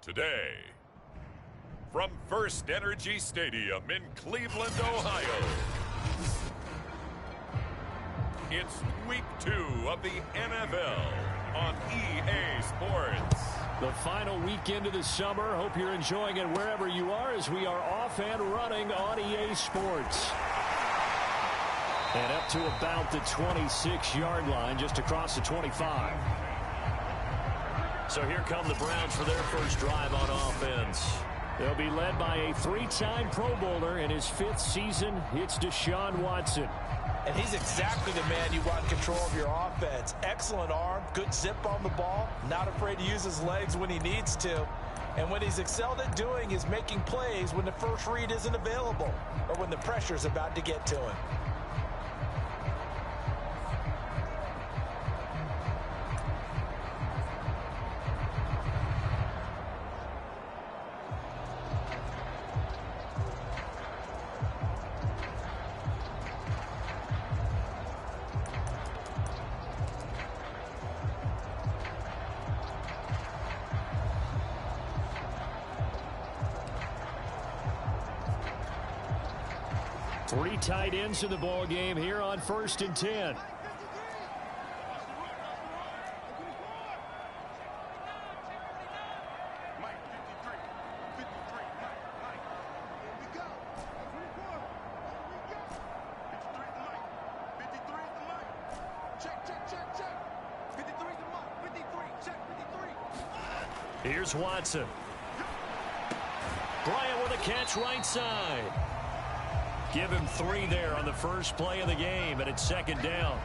Today, from First Energy Stadium in Cleveland, Ohio, it's Week 2 of the NFL on EA Sports. The final weekend of the summer. Hope you're enjoying it wherever you are as we are off and running on EA Sports. And up to about the 26-yard line, just across the 25. So here come the Browns for their first drive on offense. They'll be led by a three-time Pro Bowler in his 5th season. It's Deshaun Watson. And he's exactly the man you want control of your offense. Excellent arm, good zip on the ball, not afraid to use his legs when he needs to. And what he's excelled at doing is making plays when the first read isn't available or when the pressure's about to get to him. Three tight ends in the ball game here on 1st and 10. Here's Watson. Bryant with a catch right side. Give him 3 there on the first play of the game, and it's 2nd down.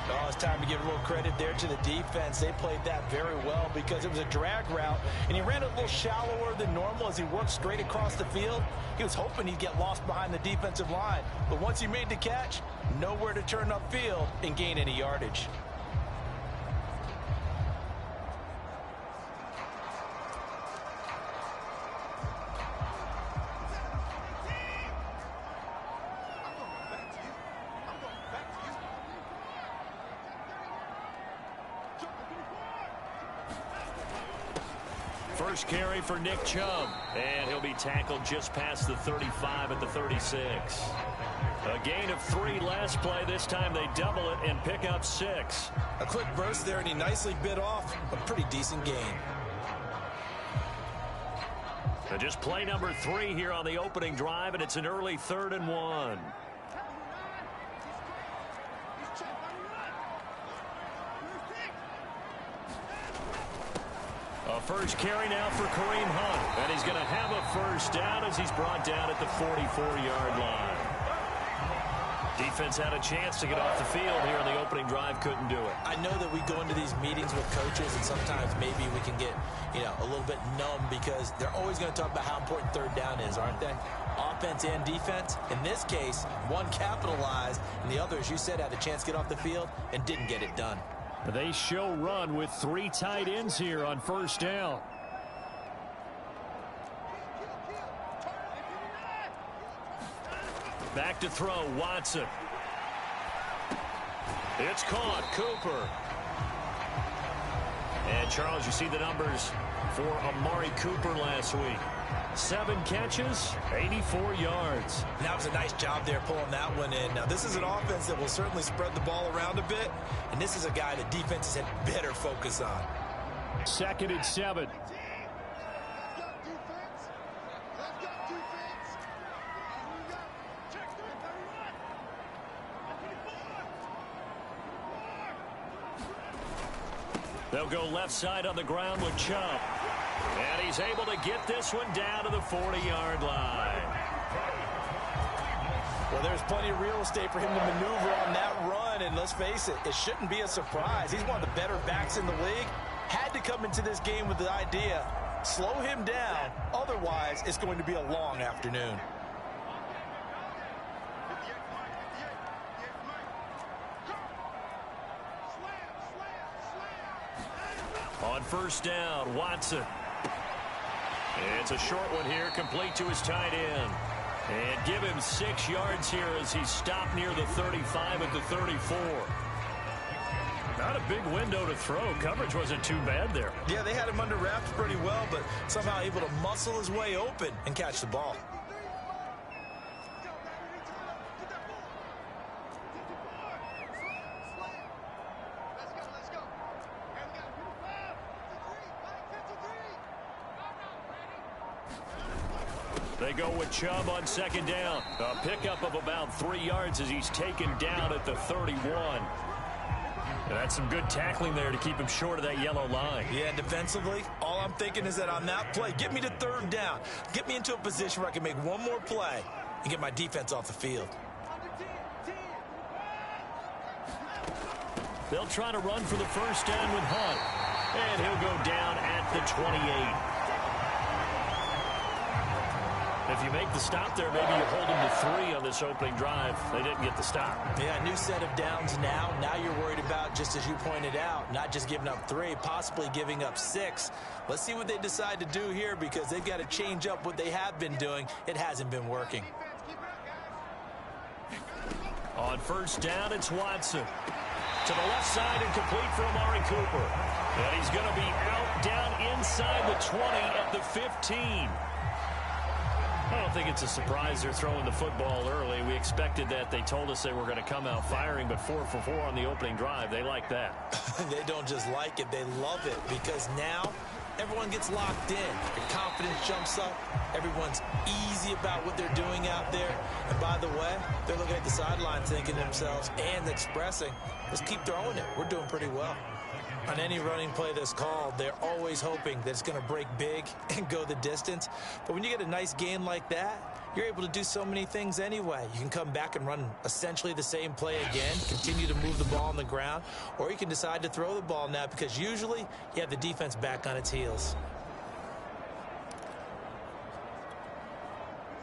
Oh, it's time to give a little credit there to the defense. They played that very well because it was a drag route, and he ran a little shallower than normal as he worked straight across the field. He was hoping he'd get lost behind the defensive line, but once he made the catch, nowhere to turn upfield and gain any yardage. First carry for Nick Chubb, and he'll be tackled just past the 35 at the 36. A gain of 3 last play. This time they double it and pick up 6. A quick burst there, and he nicely bit off a pretty decent gain. Just play number 3 here on the opening drive, and it's an early 3rd and 1. First carry now for Kareem Hunt. And he's going to have a first down as he's brought down at the 44-yard line. Defense had a chance to get off the field here in the opening drive. Couldn't do it. I know that we go into these meetings with coaches, and sometimes maybe we can get, a little bit numb because they're always going to talk about how important 3rd down is, aren't they? Offense and defense. In this case, one capitalized, and the other, as you said, had a chance to get off the field and didn't get it done. They show run with 3 tight ends here on 1st down. Back to throw, Watson. It's caught, Cooper. And, Charles, you see the numbers for Amari Cooper last week. 7 catches, 84 yards. That was a nice job there pulling that one in. Now, this is an offense that will certainly spread the ball around a bit, and this is a guy that defenses had better focus on. 2nd and 7. They'll go left side on the ground with Chubb. And he's able to get this one down to the 40-yard line. Well, there's plenty of real estate for him to maneuver on that run, and let's face it, it shouldn't be a surprise. He's one of the better backs in the league. Had to come into this game with the idea, slow him down, otherwise it's going to be a long afternoon. On 1st down, Watson. It's a short one here, complete to his tight end. And give him 6 yards here as he's stopped near the 35 at the 34. Not a big window to throw. Coverage wasn't too bad there. Yeah, they had him under wraps pretty well, but somehow able to muscle his way open and catch the ball. They go with Chubb on second down. A pickup of about 3 yards as he's taken down at the 31. And that's some good tackling there to keep him short of that yellow line. Yeah, defensively, all I'm thinking is that on that play, get me to third down. Get me into a position where I can make one more play and get my defense off the field. They'll try to run for the first down with Hunt. And he'll go down at the 28. If you make the stop there, maybe you hold them to 3 on this opening drive. They didn't get the stop. Yeah, new set of downs now. Now you're worried about, just as you pointed out, not just giving up 3, possibly giving up 6. Let's see what they decide to do here because they've got to change up what they have been doing. It hasn't been working. On first down, it's Watson. To the left side and complete for Amari Cooper. And he's going to be out down inside the 20 at the 15. I don't think it's a surprise they're throwing the football early. We expected that. They told us they were going to come out firing, but 4 for 4 on the opening drive. They like that. They don't just like it, they love it because now everyone gets locked in. Your confidence jumps up. Everyone's easy about what they're doing out there. And by the way, they're looking at the sideline thinking to themselves and expressing, let's keep throwing it. We're doing pretty well. On any running play that's called, they're always hoping that it's going to break big and go the distance. But when you get a nice gain like that, you're able to do so many things anyway. You can come back and run essentially the same play again, continue to move the ball on the ground, or you can decide to throw the ball now because usually you have the defense back on its heels.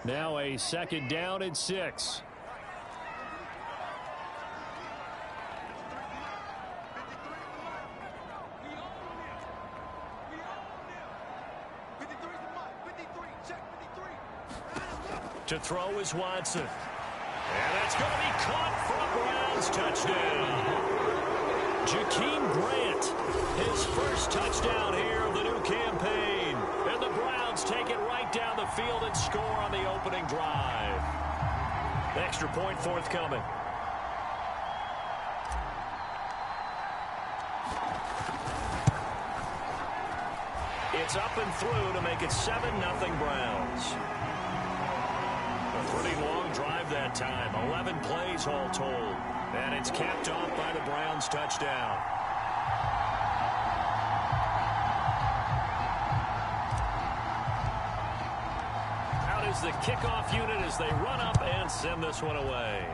Now a second down and 6. To throw is Watson. And that's going to be caught for a Browns touchdown. Jakeem Grant, his first touchdown here of the new campaign. And the Browns take it right down the field and score on the opening drive. Extra point forthcoming. It's up and through to make it 7-0 Browns. A pretty long drive that time. 11 plays all told. And it's capped off by the Browns touchdown. Out is the kickoff unit as they run up and send this one away.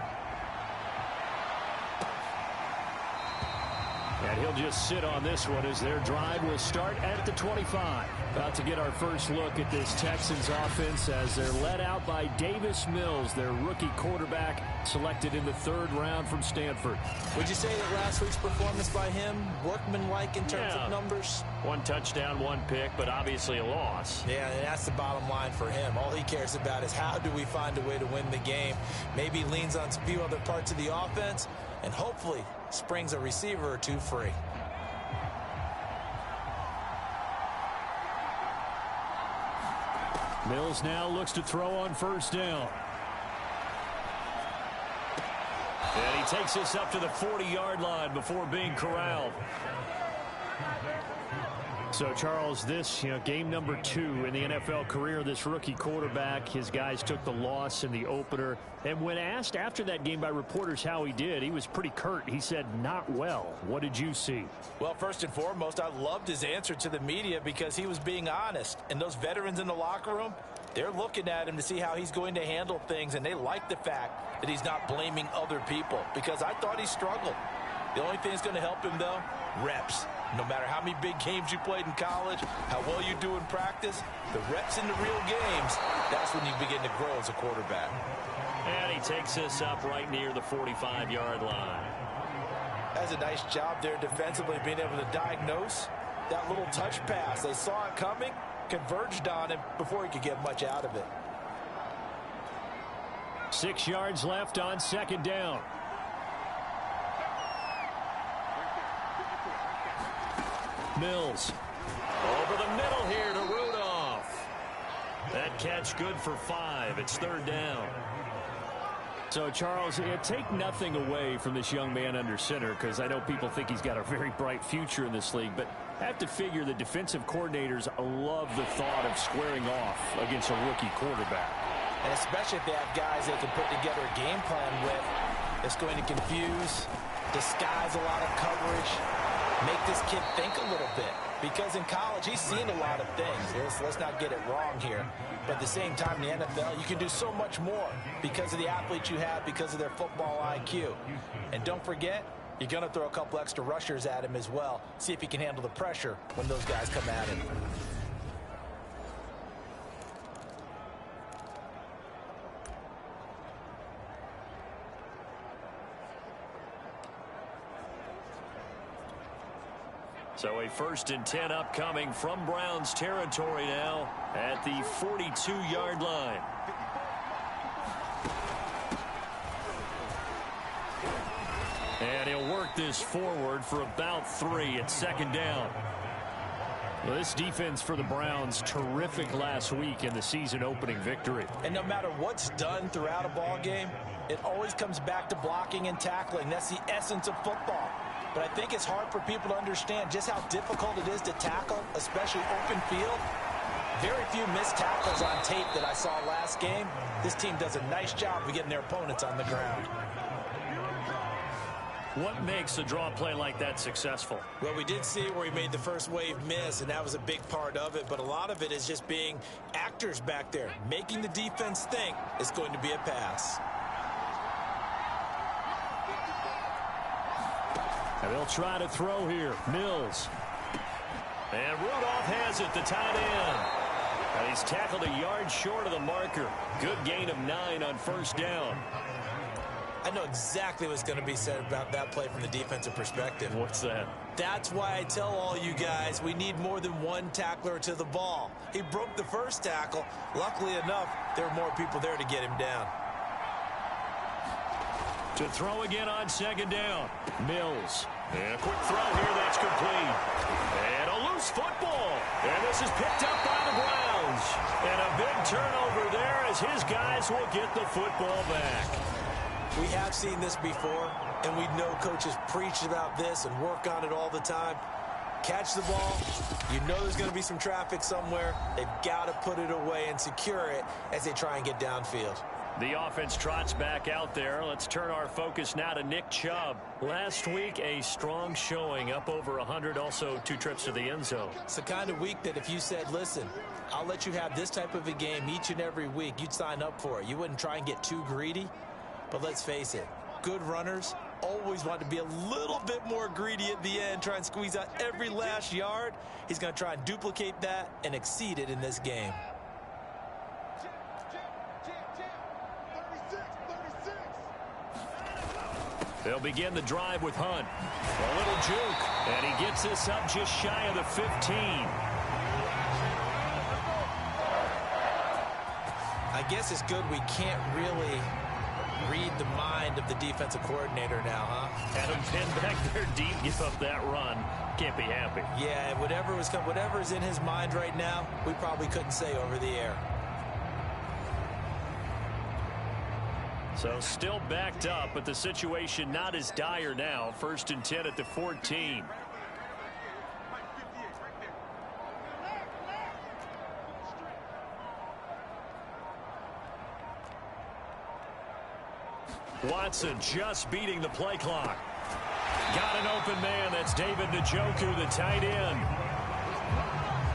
And he'll just sit on this one as their drive will start at the 25. About to get our first look at this Texans offense as they're led out by Davis Mills, their rookie quarterback, selected in the 3rd round from Stanford. Would you say that last week's performance by him, workmanlike in terms of numbers? 1 touchdown, 1 pick, but obviously a loss. Yeah, and that's the bottom line for him. All he cares about is how do we find a way to win the game. Maybe leans on a few other parts of the offense, and hopefully springs a receiver or 2 free. Mills now looks to throw on first down. And he takes this up to the 40-yard line before being corralled. So, Charles, this, game number 2 in the NFL career, this rookie quarterback, his guys took the loss in the opener. And when asked after that game by reporters how he did, he was pretty curt. He said, not well. What did you see? Well, first and foremost, I loved his answer to the media because he was being honest. And those veterans in the locker room, they're looking at him to see how he's going to handle things. And they like the fact that he's not blaming other people because I thought he struggled. The only thing that's going to help him, though, reps. No matter how many big games you played in college, how well you do in practice, the reps in the real games, that's when you begin to grow as a quarterback. And he takes this up right near the 45-yard line. That's a nice job there defensively, being able to diagnose that little touch pass. They saw it coming, converged on him before he could get much out of it. 6 yards left on second down. Mills. Over the middle here to Rudolph. That catch good for 5. It's 3rd down. So, Charles, take nothing away from this young man under center, because I know people think he's got a very bright future in this league, but I have to figure the defensive coordinators love the thought of squaring off against a rookie quarterback. And especially if they have guys they can put together a game plan with, it's going to confuse, disguise a lot of coverage, make this kid think a little bit. Because in college, he's seen a lot of things. Let's not get it wrong here. But at the same time, in the NFL, you can do so much more because of the athletes you have, because of their football IQ. And don't forget, you're going to throw a couple extra rushers at him as well. See if he can handle the pressure when those guys come at him. So a 1st and 10 upcoming from Browns territory now at the 42-yard line. And he'll work this forward for about 3. It's 2nd down. Well, this defense for the Browns, terrific last week in the season opening victory. And no matter what's done throughout a ball game, it always comes back to blocking and tackling. That's the essence of football. But I think it's hard for people to understand just how difficult it is to tackle, especially open field. Very few missed tackles on tape that I saw last game. This team does a nice job of getting their opponents on the ground. What makes a draw play like that successful? Well, we did see where he made the first wave miss, and that was a big part of it. But a lot of it is just being actors back there, making the defense think it's going to be a pass. And they'll try to throw here. Mills. And Rudolph has it, the tight end. And he's tackled a yard short of the marker. Good gain of 9 on 1st down. I know exactly what's going to be said about that play from the defensive perspective. What's that? That's why I tell all you guys we need more than one tackler to the ball. He broke the first tackle. Luckily enough, there were more people there to get him down. To throw again on 2nd down. Mills. And a quick throw here that's complete. And a loose football. And this is picked up by the Browns. And a big turnover there as his guys will get the football back. We have seen this before, and we know coaches preach about this and work on it all the time. Catch the ball. You know there's going to be some traffic somewhere. They've got to put it away and secure it as they try and get downfield. The offense trots back out there. Let's turn our focus now to Nick Chubb. Last week, a strong showing, up over 100, also 2 trips to the end zone. It's the kind of week that if you said, listen, I'll let you have this type of a game each and every week, you'd sign up for it. You wouldn't try and get too greedy. But let's face it, good runners always want to be a little bit more greedy at the end, try and squeeze out every last yard. He's going to try and duplicate that and exceed it in this game. They'll begin the drive with Hunt. A little juke, and he gets this up just shy of the 15. I guess it's good we can't really read the mind of the defensive coordinator now, huh? Had him pinned back there deep, give up that run. Can't be happy. Yeah, whatever's in his mind right now, we probably couldn't say over the air. So still backed up, but the situation not as dire now. 1st and 10 at the 14. Watson just beating the play clock. Got an open man. That's David Njoku, the tight end.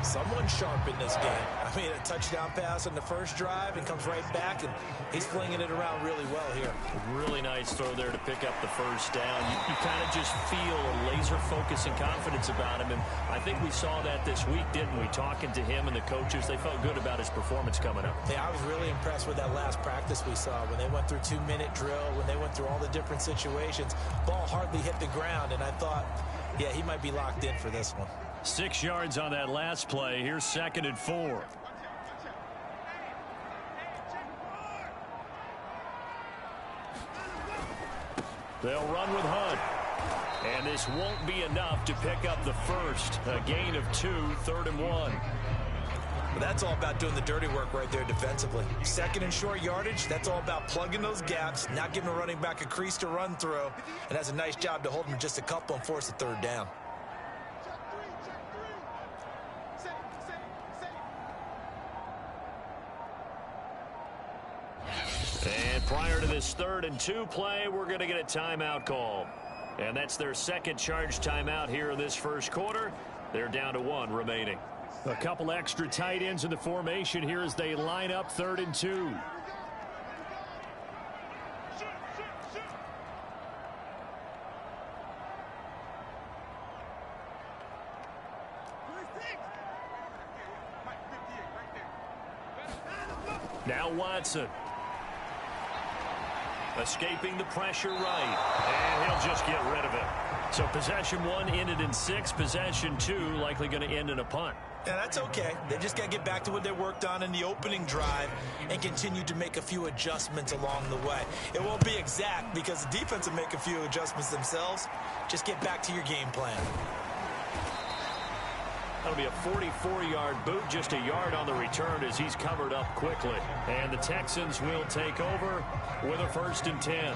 Someone sharp in this game. I mean, a touchdown pass on the first drive and comes right back, and he's flinging it around really well here. Really nice throw there to pick up the first down. You kind of just feel a laser focus and confidence about him, and I think we saw that this week, didn't we? Talking to him and the coaches, they felt good about his performance coming up. Yeah, I was really impressed with that last practice we saw when they went through 2-minute drill, when they went through all the different situations. Ball hardly hit the ground, and I thought, yeah, he might be locked in for this one. 6 yards on that last play. Here's 2nd and 4. They'll run with Hunt. And this won't be enough to pick up the first. A gain of 2, 3rd and 1. But that's all about doing the dirty work right there defensively. Second and short yardage, that's all about plugging those gaps, not giving a running back a crease to run through. And that's a nice job to hold him just a couple and force a 3rd down. And prior to this 3rd and 2 play, we're going to get a timeout call. And that's their second charge timeout here in this first quarter. They're down to 1 remaining. A couple extra tight ends in the formation here as they line up 3rd and 2. Now Watson. Escaping the pressure right. And he'll just get rid of it. So possession 1 ended in 6. Possession 2 likely going to end in a punt. Yeah, that's okay. They just got to get back to what they worked on in the opening drive and continue to make a few adjustments along the way. It won't be exact because the defense will make a few adjustments themselves. Just get back to your game plan. That'll be a 44-yard boot, just a yard on the return as he's covered up quickly. And the Texans will take over with a 1st and 10.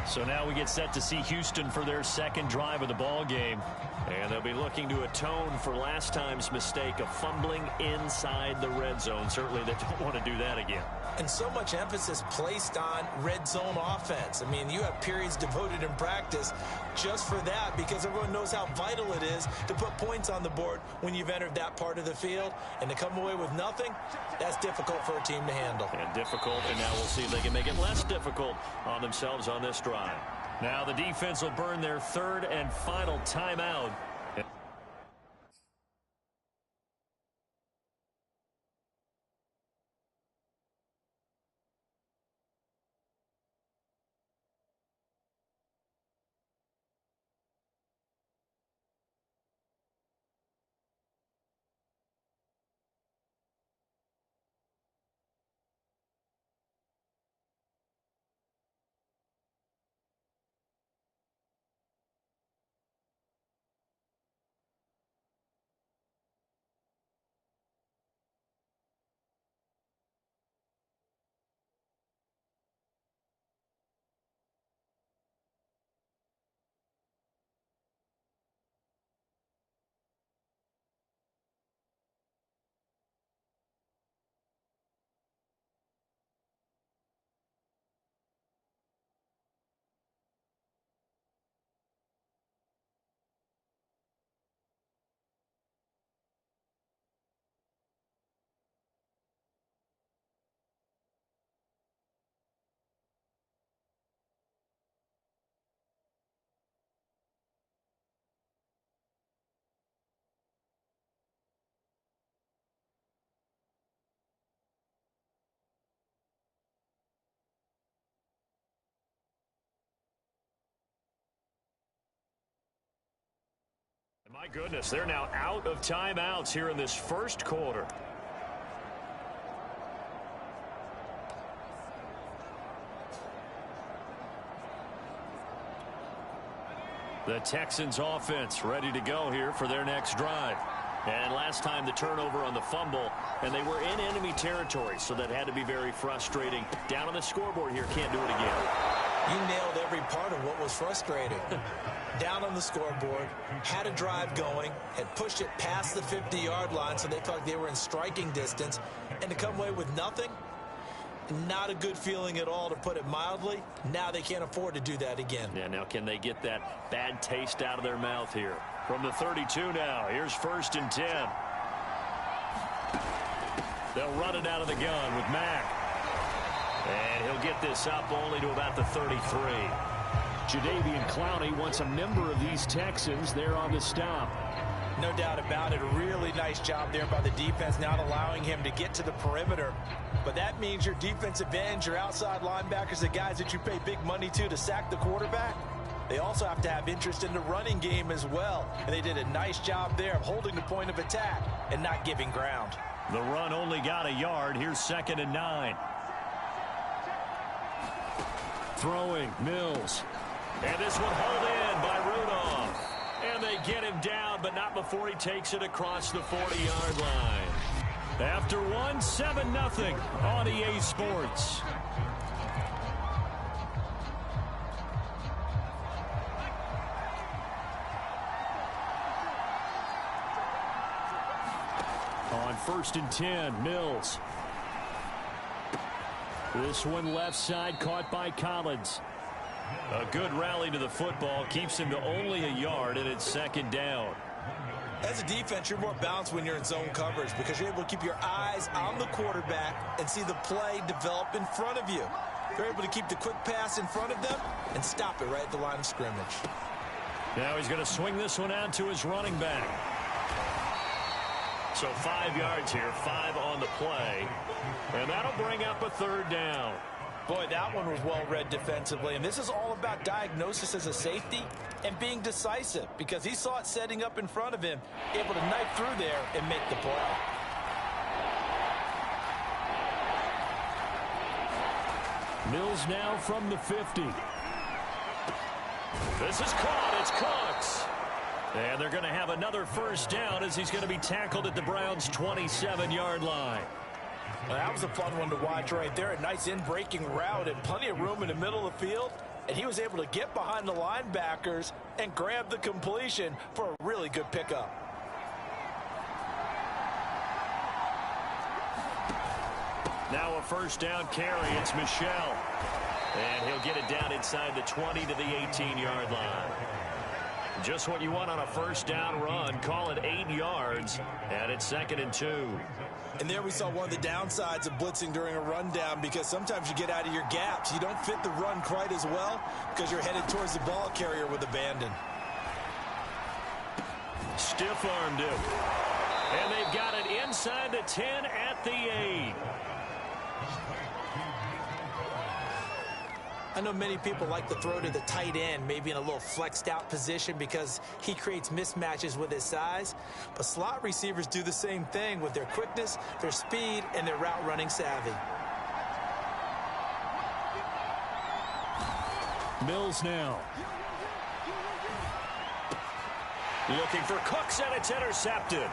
So now we get set to see Houston for their second drive of the ball game. And they'll be looking to atone for last time's mistake of fumbling inside the red zone. Certainly they don't want to do that again. And so much emphasis placed on red zone offense. I mean, you have periods devoted in practice just for that because everyone knows how vital it is to put points on the board when you've entered that part of the field. And to come away with nothing, that's difficult for a team to handle. And difficult, and now we'll see if they can make it less difficult on themselves on this drive. Now the defense will burn their 3rd and final timeout. My goodness, they're now out of timeouts here in this first quarter. The Texans offense ready to go here for their next drive. And last time the turnover on the fumble, and they were in enemy territory, so that had to be very frustrating. Down on the scoreboard here, can't do it again. You nailed every part of what was frustrating. Down on the scoreboard, had a drive going, had pushed it past the 50-yard line so they thought they were in striking distance, and to come away with nothing, not a good feeling at all, to put it mildly. Now they can't afford to do that again. Yeah, now can they get that bad taste out of their mouth here? From the 32 now, here's 1st and 10. They'll run it out of the gun with Mack. And he'll get this up only to about the 33. Jadeveon Clowney wants a member of these Texans there on the stop. No doubt about it. A really nice job there by the defense, not allowing him to get to the perimeter. But that means your defensive ends, your outside linebackers, the guys that you pay big money to sack the quarterback, they also have to have interest in the running game as well. And they did a nice job there of holding the point of attack and not giving ground. The run only got a yard. Here's 2nd and 9. Throwing, Mills. And this one hauled in by Rudolph. get him down, but not before he takes it across the 40-yard line. After one, 7-0 on EA Sports. On 1st and 10, Mills. This one left side caught by Collins. A good rally to the football keeps him to only a yard, and it's 2nd down. As a defense, you're more balanced when you're in zone coverage because you're able to keep your eyes on the quarterback and see the play develop in front of you. You're able to keep the quick pass in front of them and stop it right at the line of scrimmage. Now he's going to swing this one out to his running back. So 5 yards here, 5 on the play. And that'll bring up a 3rd down. Boy, that one was well read defensively. And this is all about diagnosis as a safety and being decisive because he saw it setting up in front of him, able to knife through there and make the play. Mills now from the 50. This is caught. It's Cooks. And they're going to have another 1st down as he's going to be tackled at the Browns' 27-yard line. Well, that was a fun one to watch right there. A nice in-breaking route and plenty of room in the middle of the field. And he was able to get behind the linebackers and grab the completion for a really good pickup. Now a 1st down carry. It's Michel. And he'll get it down inside the 20 to the 18-yard line. Just what you want on a 1st down run. Call it 8 yards. And it's 2nd and 2. And there we saw one of the downsides of blitzing during a rundown because sometimes you get out of your gaps. You don't fit the run quite as well because you're headed towards the ball carrier with abandon. Stiff-armed him. And they've got it inside the 10 at the 8. I know many people like to throw to the tight end, maybe in a little flexed out position because he creates mismatches with his size. But slot receivers do the same thing with their quickness, their speed, and their route running savvy. Mills now. Looking for Cooks, and it's intercepted.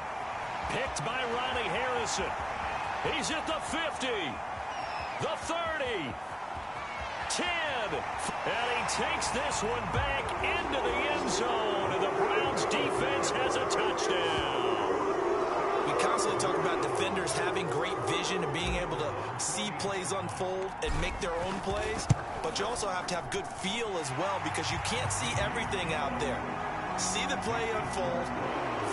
Picked by Riley Harrison. He's at the 50, the 30. 10, and he takes this one back into the end zone, and the Browns defense has a touchdown. We constantly talk about defenders having great vision and being able to see plays unfold and make their own plays, but you also have to have good feel as well because you can't see everything out there. See the play unfold,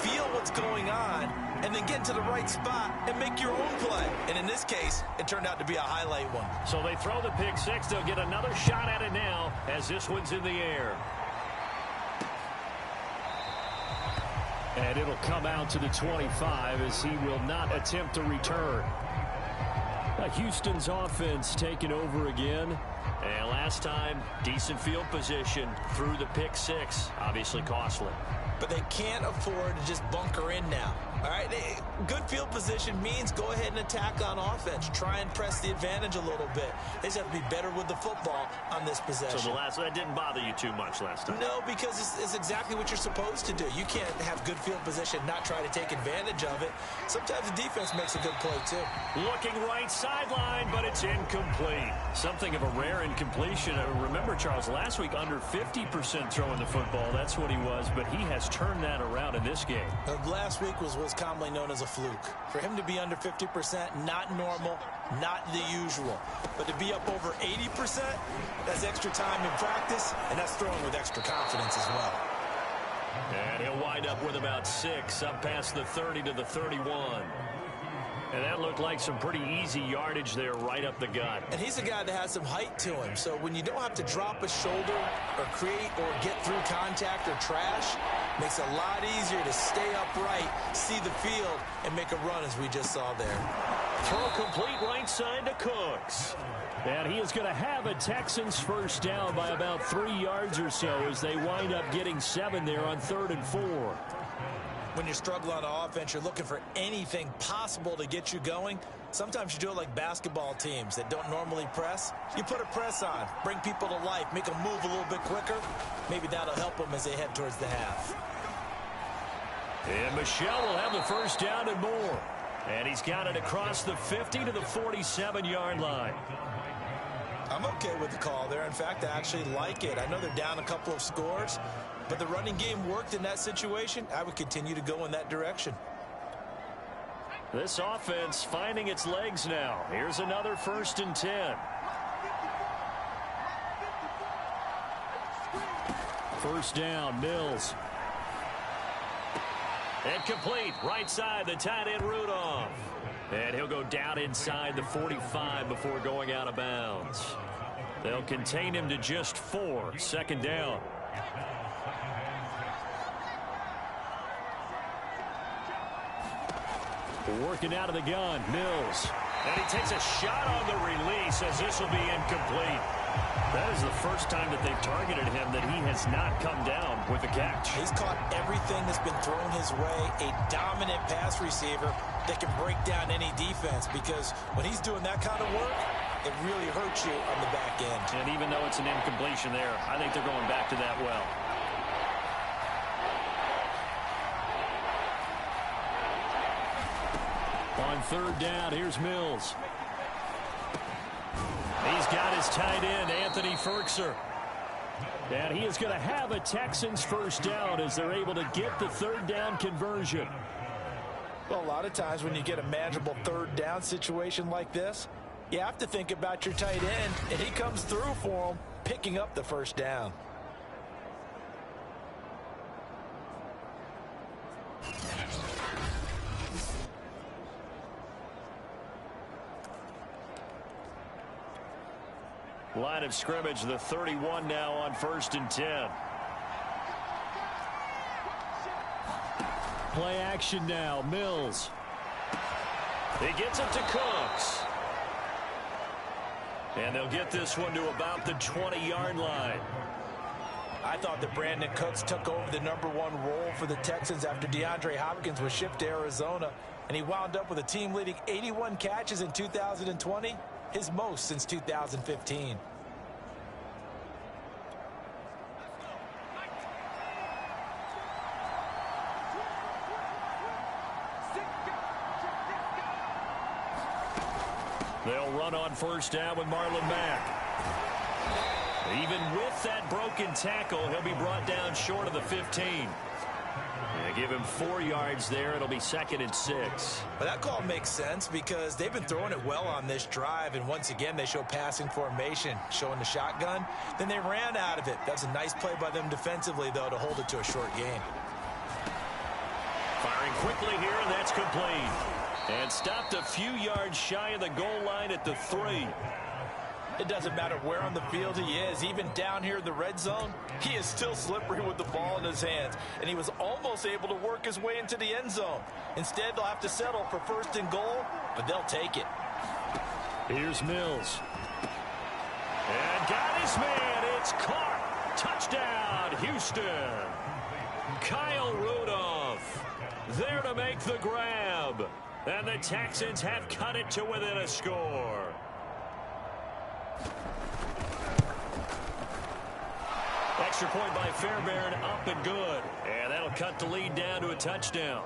feel what's going on, and then get to the right spot and make your own play. And in this case, it turned out to be a highlight one. So they throw the pick six. They'll get another shot at it now as this one's in the air. And it'll come out to the 25 as he will not attempt to return. Houston's offense taking over again. And last time, decent field position through the pick six. Obviously costly. But they can't afford to just bunker in now. All right, good field position means go ahead and attack on offense. Try and press the advantage a little bit. They just have to be better with the football on this possession. So that didn't bother you too much last time? No, because it's exactly what you're supposed to do. You can't have good field position, not try to take advantage of it. Sometimes the defense makes a good play, too. Looking right sideline, but it's incomplete. Something of a rare incompletion. Remember, Charles, last week under 50% throwing the football. That's what he was, but he has turned that around in this game. Last week was commonly known as a fluke. For him to be under 50%, not normal, not the usual. But to be up over 80%, that's extra time in practice, and that's throwing with extra confidence as well. And he'll wind up with about 6, up past the 30 to the 31. And that looked like some pretty easy yardage there right up the gut. And he's a guy that has some height to him. So when you don't have to drop a shoulder or create or get through contact or trash, makes it a lot easier to stay upright, see the field, and make a run as we just saw there. Throw complete right side to Cooks. And he is going to have a Texans first down by about 3 yards or so as they wind up getting 7 there on 3rd and 4. When you're struggling on offense, you're looking for anything possible to get you going. Sometimes you do it like basketball teams that don't normally press. You put a press on, bring people to life, make them move a little bit quicker. Maybe that'll help them as they head towards the half. And Michelle will have the first down and more. And he's got it across the 50 to the 47-yard line. I'm okay with the call there. In fact, I actually like it. I know they're down a couple of scores, but the running game worked in that situation. I would continue to go in that direction. This offense finding its legs now. Here's another 1st and 10. First down, Mills. And complete, right side, the tight end Rudolph. And he'll go down inside the 45 before going out of bounds. They'll contain him to just 4, 2nd down. Working out of the gun, Mills. And he takes a shot on the release as this will be incomplete. That is the first time that they've targeted him that he has not come down with a catch. He's caught everything that's been thrown his way. A dominant pass receiver that can break down any defense, because when he's doing that kind of work, it really hurts you on the back end. And even though it's an incompletion there, I think they're going back to that well. On 3rd down, here's Mills. He's got his tight end, Anthony Ferkser. And he is going to have a Texans first down as they're able to get the 3rd down conversion. Well, a lot of times when you get a manageable 3rd down situation like this, you have to think about your tight end, and he comes through for him, picking up the 1st down. Line of scrimmage, the 31 now on 1st and 10. Play action now, Mills. He gets it to Cooks. And they'll get this one to about the 20-yard line. I thought that Brandon Cooks took over the #1 role for the Texans after DeAndre Hopkins was shipped to Arizona, and he wound up with a team-leading 81 catches in 2020, his most since 2015. They'll run on 1st down with Marlon Mack. Even with that broken tackle, he'll be brought down short of the 15. Yeah, give him 4 yards there. It'll be 2nd and 6. But that call makes sense because they've been throwing it well on this drive, and once again they show passing formation, showing the shotgun. Then they ran out of it. That's a nice play by them defensively, though, to hold it to a short gain. Firing quickly here, and that's complete. And stopped a few yards shy of the goal line at the 3. It doesn't matter where on the field he is. Even down here in the red zone, he is still slippery with the ball in his hands. And he was almost able to work his way into the end zone. Instead, they'll have to settle for 1st and goal, but they'll take it. Here's Mills. And got his man. It's caught. Touchdown, Houston. Kyle Rudolph there to make the grab. And the Texans have cut it to within a score. Extra point by Fairbairn, up and good. And that'll cut the lead down to a touchdown.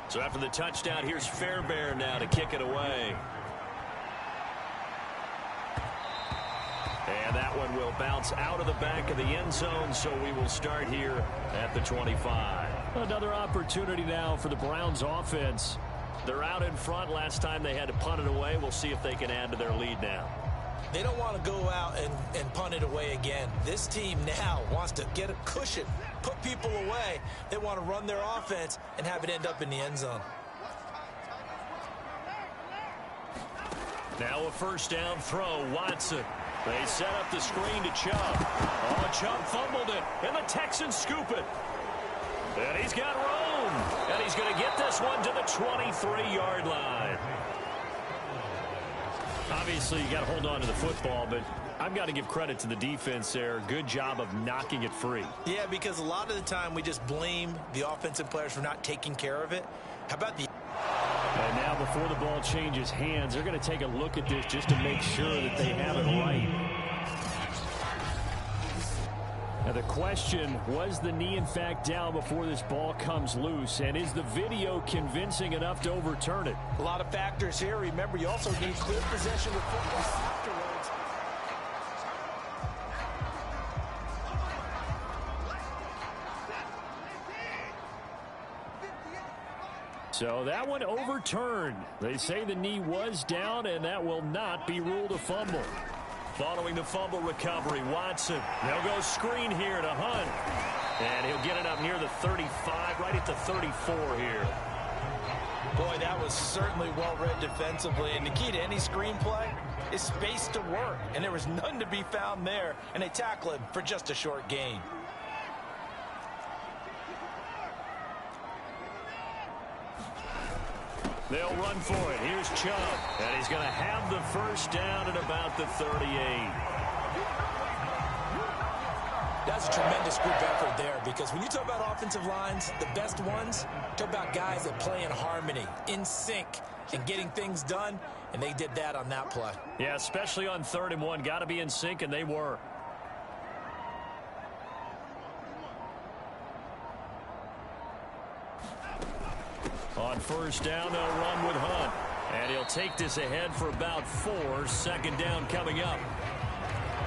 So after the touchdown, here's Fairbairn now to kick it away. And that one will bounce out of the back of the end zone, so we will start here at the 25. Another opportunity now for the Browns offense. They're out in front. Last time they had to punt it away. We'll see if they can add to their lead now. They don't want to go out and punt it away again. This team now wants to get a cushion, put people away. They want to run their offense and have it end up in the end zone. Now a 1st down throw, Watson. They set up the screen to Chubb. Oh, Chubb fumbled it, and the Texans scoop it. And he's got room, and he's going to get this one to the 23-yard line. Obviously, you got to hold on to the football, but I've got to give credit to the defense there. Good job of knocking it free. Yeah, because a lot of the time we just blame the offensive players for not taking care of it. How about the... And now before the ball changes hands, they're going to take a look at this just to make sure that they have it right. Now the question, was the knee in fact down before this ball comes loose? And is the video convincing enough to overturn it? A lot of factors here. Remember, you also need clear possession with football afterwards. So that one overturned. They say the knee was down, and that will not be ruled a fumble. Following the fumble recovery, Watson. They'll go screen here to Hunt. And he'll get it up near the 35, right at the 34 here. Boy, that was certainly well-read defensively. And the key to any screenplay is space to work. And there was none to be found there. And they tackle him for just a short gain. They'll run for it. Here's Chubb. And he's going to have the first down at about the 38. That's a tremendous group effort there, because when you talk about offensive lines, the best ones, talk about guys that play in harmony, in sync, and getting things done, and they did that on that play. Yeah, especially on 3rd and 1. Got to be in sync, and they were. On 1st down, they'll run with Hunt. And he'll take this ahead for about 4. 2nd down coming up.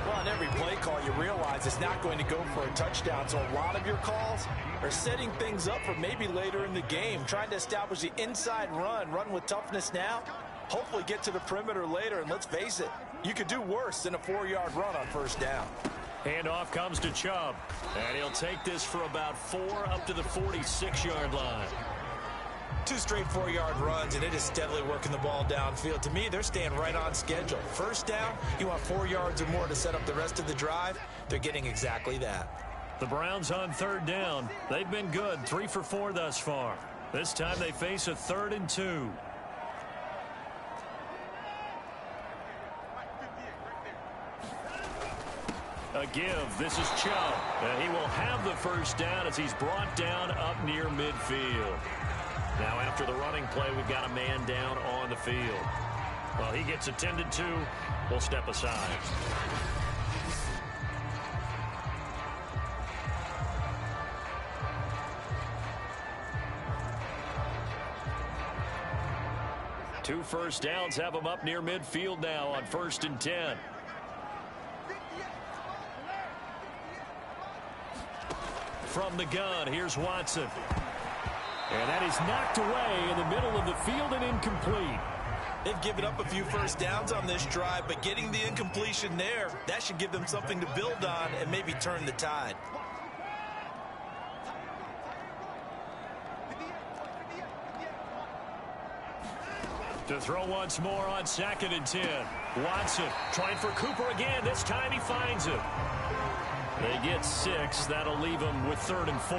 Well, on every play call, you realize it's not going to go for a touchdown. So a lot of your calls are setting things up for maybe later in the game, trying to establish the inside run with toughness now, hopefully get to the perimeter later. And let's face it, you could do worse than a 4-yard run on 1st down. Handoff comes to Chubb. And he'll take this for about 4 up to the 46-yard line. 2 straight 4-yard runs, and it is steadily working the ball downfield. To me, they're staying right on schedule. 1st down, you want 4 yards or more to set up the rest of the drive. They're getting exactly that. The Browns on 3rd down. They've been good, 3 for 4 thus far. This time they face a 3rd and 2. A give. This is Chubb. And he will have the first down as he's brought down up near midfield. Now after the running play, we've got a man down on the field. Well, he gets attended to. We'll step aside. Two first downs have him up near midfield now on 1st and 10. From the gun, here's Watson. And that is knocked away in the middle of the field and incomplete. They've given up a few first downs on this drive, but getting the incompletion there, that should give them something to build on and maybe turn the tide. To throw once more on 2nd and 10. Watson trying for Cooper again. This time he finds him. They get 6. That'll leave them with 3rd and 4.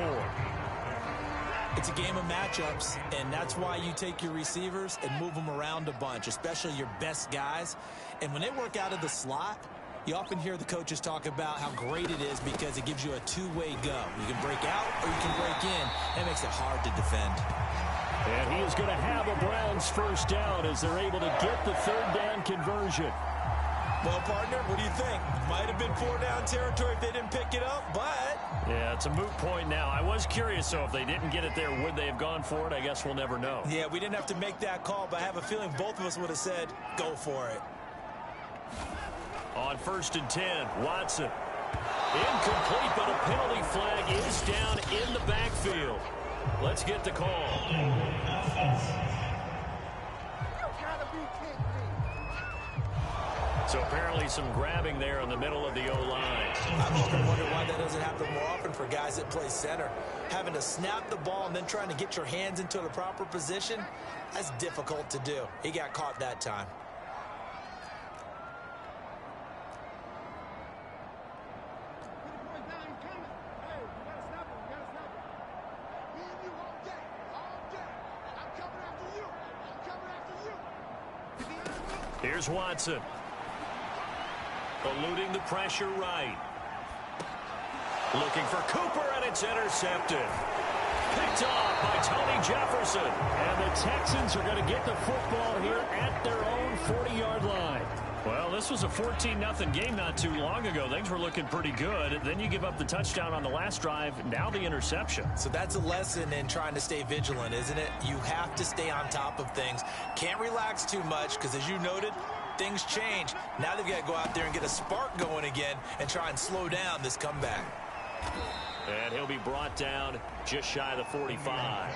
It's a game of matchups, and that's why you take your receivers and move them around a bunch, especially your best guys. And when they work out of the slot, you often hear the coaches talk about how great it is because it gives you a two-way go. You can break out or you can break in. That makes it hard to defend. And he is going to have a Browns first down as they're able to get the 3rd down conversion. Well, partner, what do you think? Might have been 4-down territory if they didn't pick it up, but... Yeah, it's a moot point now. I was curious, so if they didn't get it there, would they have gone for it? I guess we'll never know. Yeah, we didn't have to make that call, but I have a feeling both of us would have said, go for it. On 1st and 10, Watson. Incomplete, but a penalty flag is down in the backfield. Let's get the call. So apparently some grabbing there in the middle of the O-line. I've often wondered why that doesn't happen more often for guys that play center. Having to snap the ball and then trying to get your hands into the proper position, that's difficult to do. He got caught that time. Here's Watson. Eluding the pressure right. Looking for Cooper, and it's intercepted. Picked off by Tony Jefferson. And the Texans are going to get the football here at their own 40-yard line. Well, this was a 14-0 game not too long ago. Things were looking pretty good. Then you give up the touchdown on the last drive. Now the interception. So that's a lesson in trying to stay vigilant, isn't it? You have to stay on top of things. Can't relax too much because, as you noted, things change. Now they've got to go out there and get a spark going again and try and slow down this comeback. And he'll be brought down just shy of the 45.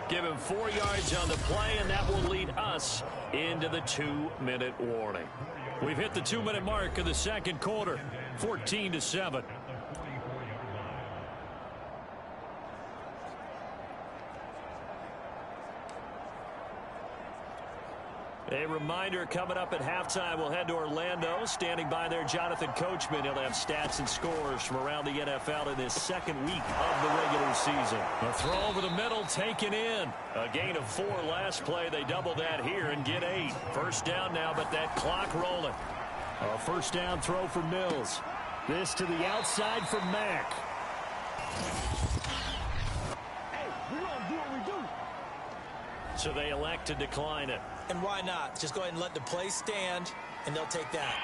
Give him 4 yards on the play, and that will lead us into the 2-minute warning. We've hit the 2-minute mark of the second quarter, 14-7. A reminder, coming up at halftime, we'll head to Orlando. Standing by there, Jonathan Coachman. He'll have stats and scores from around the NFL in this second week of the regular season. A throw over the middle, taken in. A gain of 4 last play. They double that here and get 8. First down now, but that clock rolling. A first down throw for Mills. This to the outside for Mack. Hey, we don't do what we do. So they elect to decline it. And why not? Just go ahead and let the play stand, and they'll take that.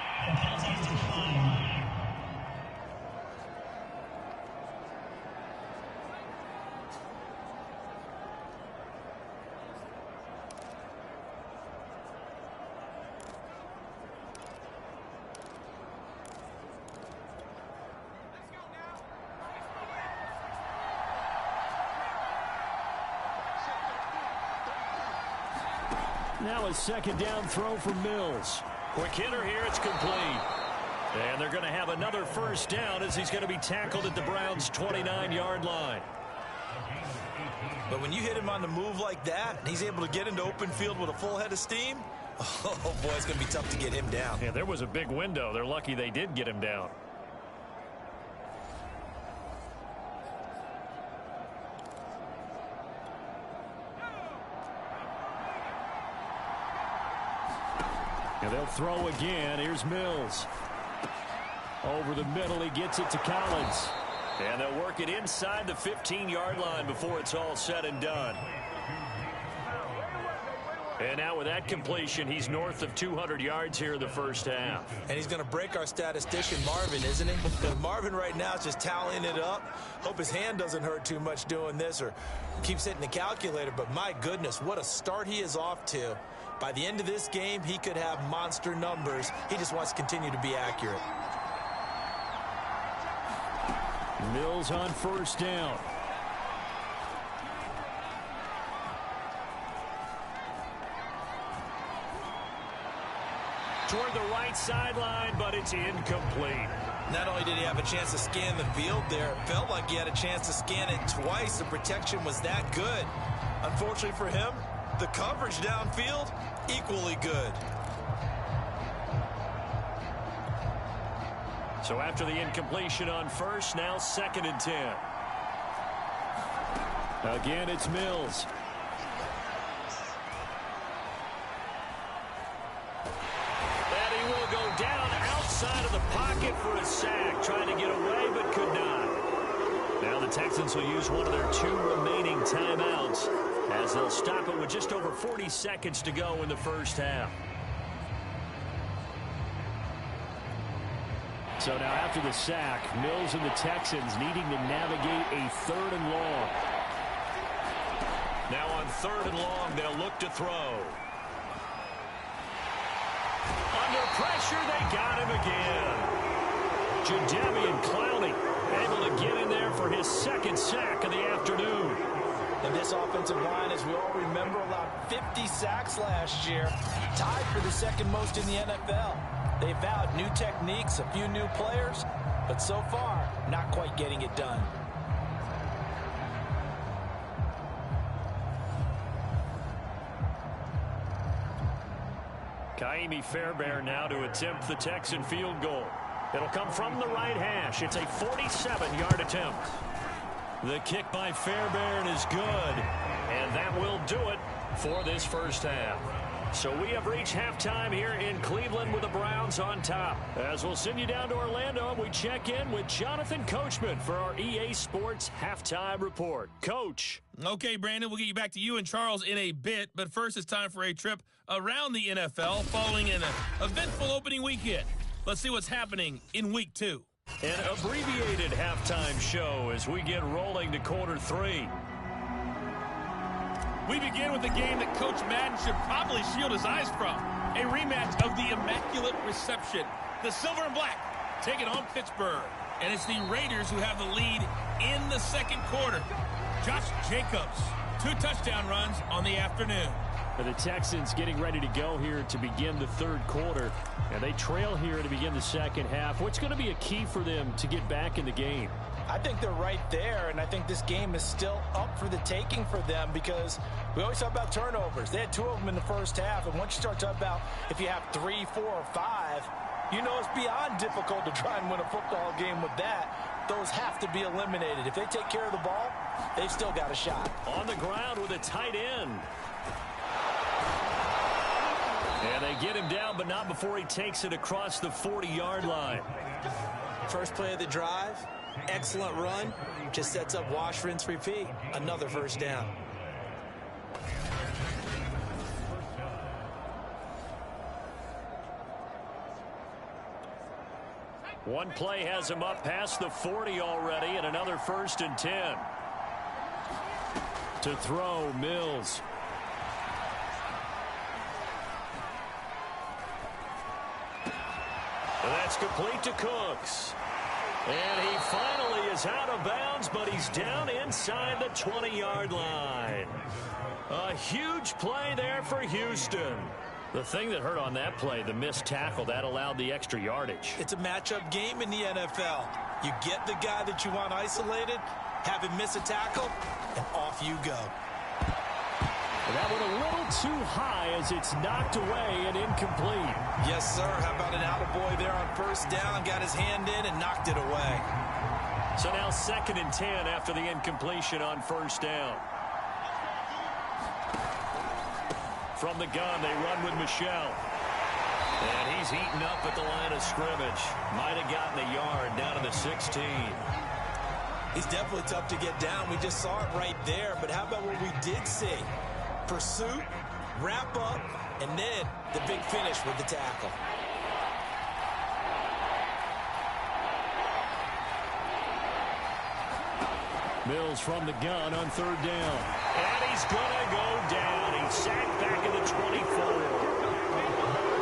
Now a second down throw for Mills. Quick hitter here, it's complete. And they're going to have another first down as he's going to be tackled at the Browns' 29-yard line. But when you hit him on the move like that, and he's able to get into open field with a full head of steam, oh boy, it's going to be tough to get him down. Yeah, there was a big window. They're lucky they did get him down. And they'll throw again. Here's Mills. Over the middle, he gets it to Collins. And they'll work it inside the 15-yard line before it's all said and done. And now with that completion, he's north of 200 yards here in the first half. And he's going to break our statistician, Marvin, isn't he? Marvin right now is just tallying it up. Hope his hand doesn't hurt too much doing this or keeps hitting the calculator. But my goodness, what a start he is off to. By the end of this game, he could have monster numbers. He just wants to continue to be accurate. Mills on first down. Toward the right sideline, but it's incomplete. Not only did he have a chance to scan the field there, it felt like he had a chance to scan it twice. The protection was that good. Unfortunately for him, the coverage downfield, equally good. So after the incompletion on first, now 2nd and 10. Again, it's Mills. And he will go down outside of the pocket for a sack, trying to get away but could not. Now the Texans will use one of their 2 remaining timeouts as they'll stop it with just over 40 seconds to go in the first half. So now after the sack, Mills and the Texans needing to navigate a 3rd and long. Now on 3rd and long, they'll look to throw. Under pressure, they got him again. Jadeveon Clowney able to get in there for his 2nd sack of the afternoon. And this offensive line, as we all remember, allowed 50 sacks last year, tied for the 2nd most in the NFL. They vowed new techniques, a few new players, but so far, not quite getting it done. Kaimi Fairbairn now to attempt the Texan field goal. It'll come from the right hash. It's a 47-yard attempt. The kick by Fairbairn is good, and that will do it for this first half. So we have reached halftime here in Cleveland with the Browns on top. As we'll send you down to Orlando, we check in with Jonathan Coachman for our EA Sports Halftime Report. Coach. Okay, Brandon, we'll get you back to you and Charles in a bit. But first, it's time for a trip around the NFL following an eventful opening weekend. Let's see what's happening in Week 2. An abbreviated halftime show as we get rolling to quarter 3. We begin with a game that Coach Madden should probably shield his eyes from. A rematch of the Immaculate Reception. The Silver and Black take it on Pittsburgh. And it's the Raiders who have the lead in the second quarter. Josh Jacobs, 2 touchdown runs on the afternoon. The Texans getting ready to go here to begin the third quarter. And they trail here to begin the second half. What's going to be a key for them to get back in the game? I think they're right there, and I think this game is still up for the taking for them because we always talk about turnovers. They had 2 of them in the first half, and once you start talking about if you have 3, 4, or 5, you know it's beyond difficult to try and win a football game with that. Those have to be eliminated. If they take care of the ball, they've still got a shot. On the ground with a tight end. And they get him down, but not before he takes it across the 40-yard line. First play of the drive. Excellent run. Just sets up wash, rinse, repeat. Another first down. One play has him up past the 40 already, and another 1st and 10. To throw, Mills. And that's complete to Cooks. And he finally is out of bounds, but he's down inside the 20-yard line. A huge play there for Houston. The thing that hurt on that play, the missed tackle, that allowed the extra yardage. It's a matchup game in the NFL. You get the guy that you want isolated, have him miss a tackle, and off you go. That one a little too high as it's knocked away and incomplete. Yes, sir. How about an attaboy there on first down? Got his hand in and knocked it away. So now 2nd and 10 after the incompletion on first down. From the gun, they run with Michelle. And he's eaten up at the line of scrimmage. Might have gotten a yard down to the 16. He's definitely tough to get down. We just saw it right there. But how about what we did see? Pursuit, wrap up, and then the big finish with the tackle. Mills from the gun on 3rd down. And he's going to go down. He's sacked back in the 24.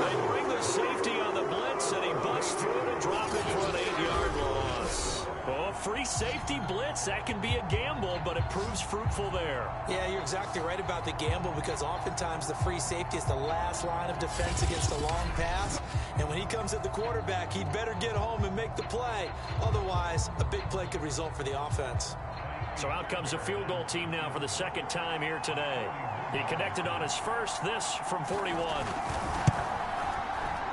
They bring the safety on the blitz, and he busts through to drop it for an 8-yard loss. Oh, free safety blitz, that can be a gamble, but it proves fruitful there. Yeah, you're exactly right about the gamble because oftentimes the free safety is the last line of defense against a long pass. And when he comes at the quarterback, he'd better get home and make the play. Otherwise, a big play could result for the offense. So out comes the field goal team now for the 2nd time here today. He connected on his first, this from 41.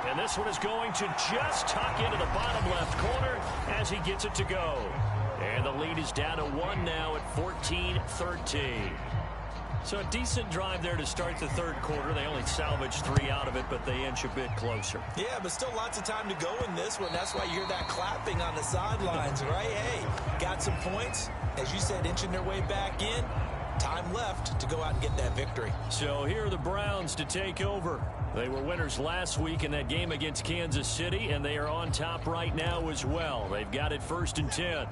And this one is going to just tuck into the bottom left corner as he gets it to go. And the lead is down to 1 now at 14-13. So a decent drive there to start the third quarter. They only salvaged 3 out of it, but they inch a bit closer. Yeah, but still lots of time to go in this one. That's why you hear that clapping on the sidelines, right? Hey, got some points. As you said, inching their way back in. Time left to go out and get that victory. So here are the Browns to take over. They were winners last week in that game against Kansas City, and they are on top right now as well. They've got it 1st and 10.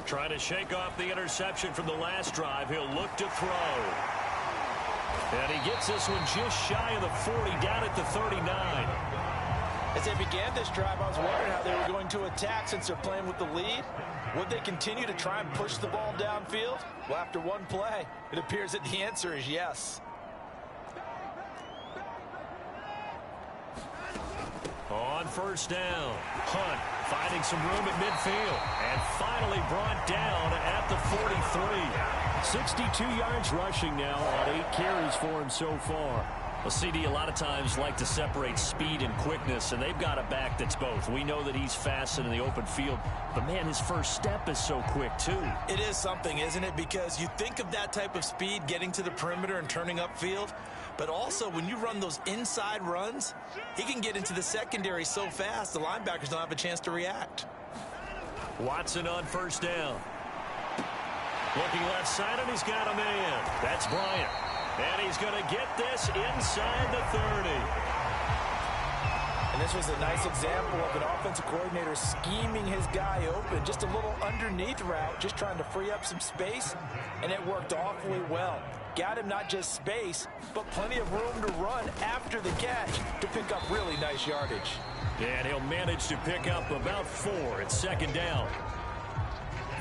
Trying to shake off the interception from the last drive. He'll look to throw. And he gets this one just shy of the 40, down at the 39. As they began this drive, I was wondering how they were going to attack since they're playing with the lead. Would they continue to try and push the ball downfield? Well, after one play, it appears that the answer is yes. On first down, Hunt finding some room at midfield and finally brought down at the 43. 62 yards rushing now on 8 carries for him so far. Well, CD, a lot of times like to separate speed and quickness, and they've got a back that's both. We know that he's fast in the open field, but, man, his first step is so quick, too. It is something, isn't it? Because you think of that type of speed getting to the perimeter and turning upfield, but also when you run those inside runs, he can get into the secondary so fast the linebackers don't have a chance to react. Watson on first down. Looking left side, and he's got a man. That's Bryant. And he's going to get this inside the 30. And this was a nice example of an offensive coordinator scheming his guy open. Just a little underneath route, just trying to free up some space, and it worked awfully well. Got him not just space, but plenty of room to run after the catch to pick up really nice yardage. And he'll manage to pick up about 4 at second down.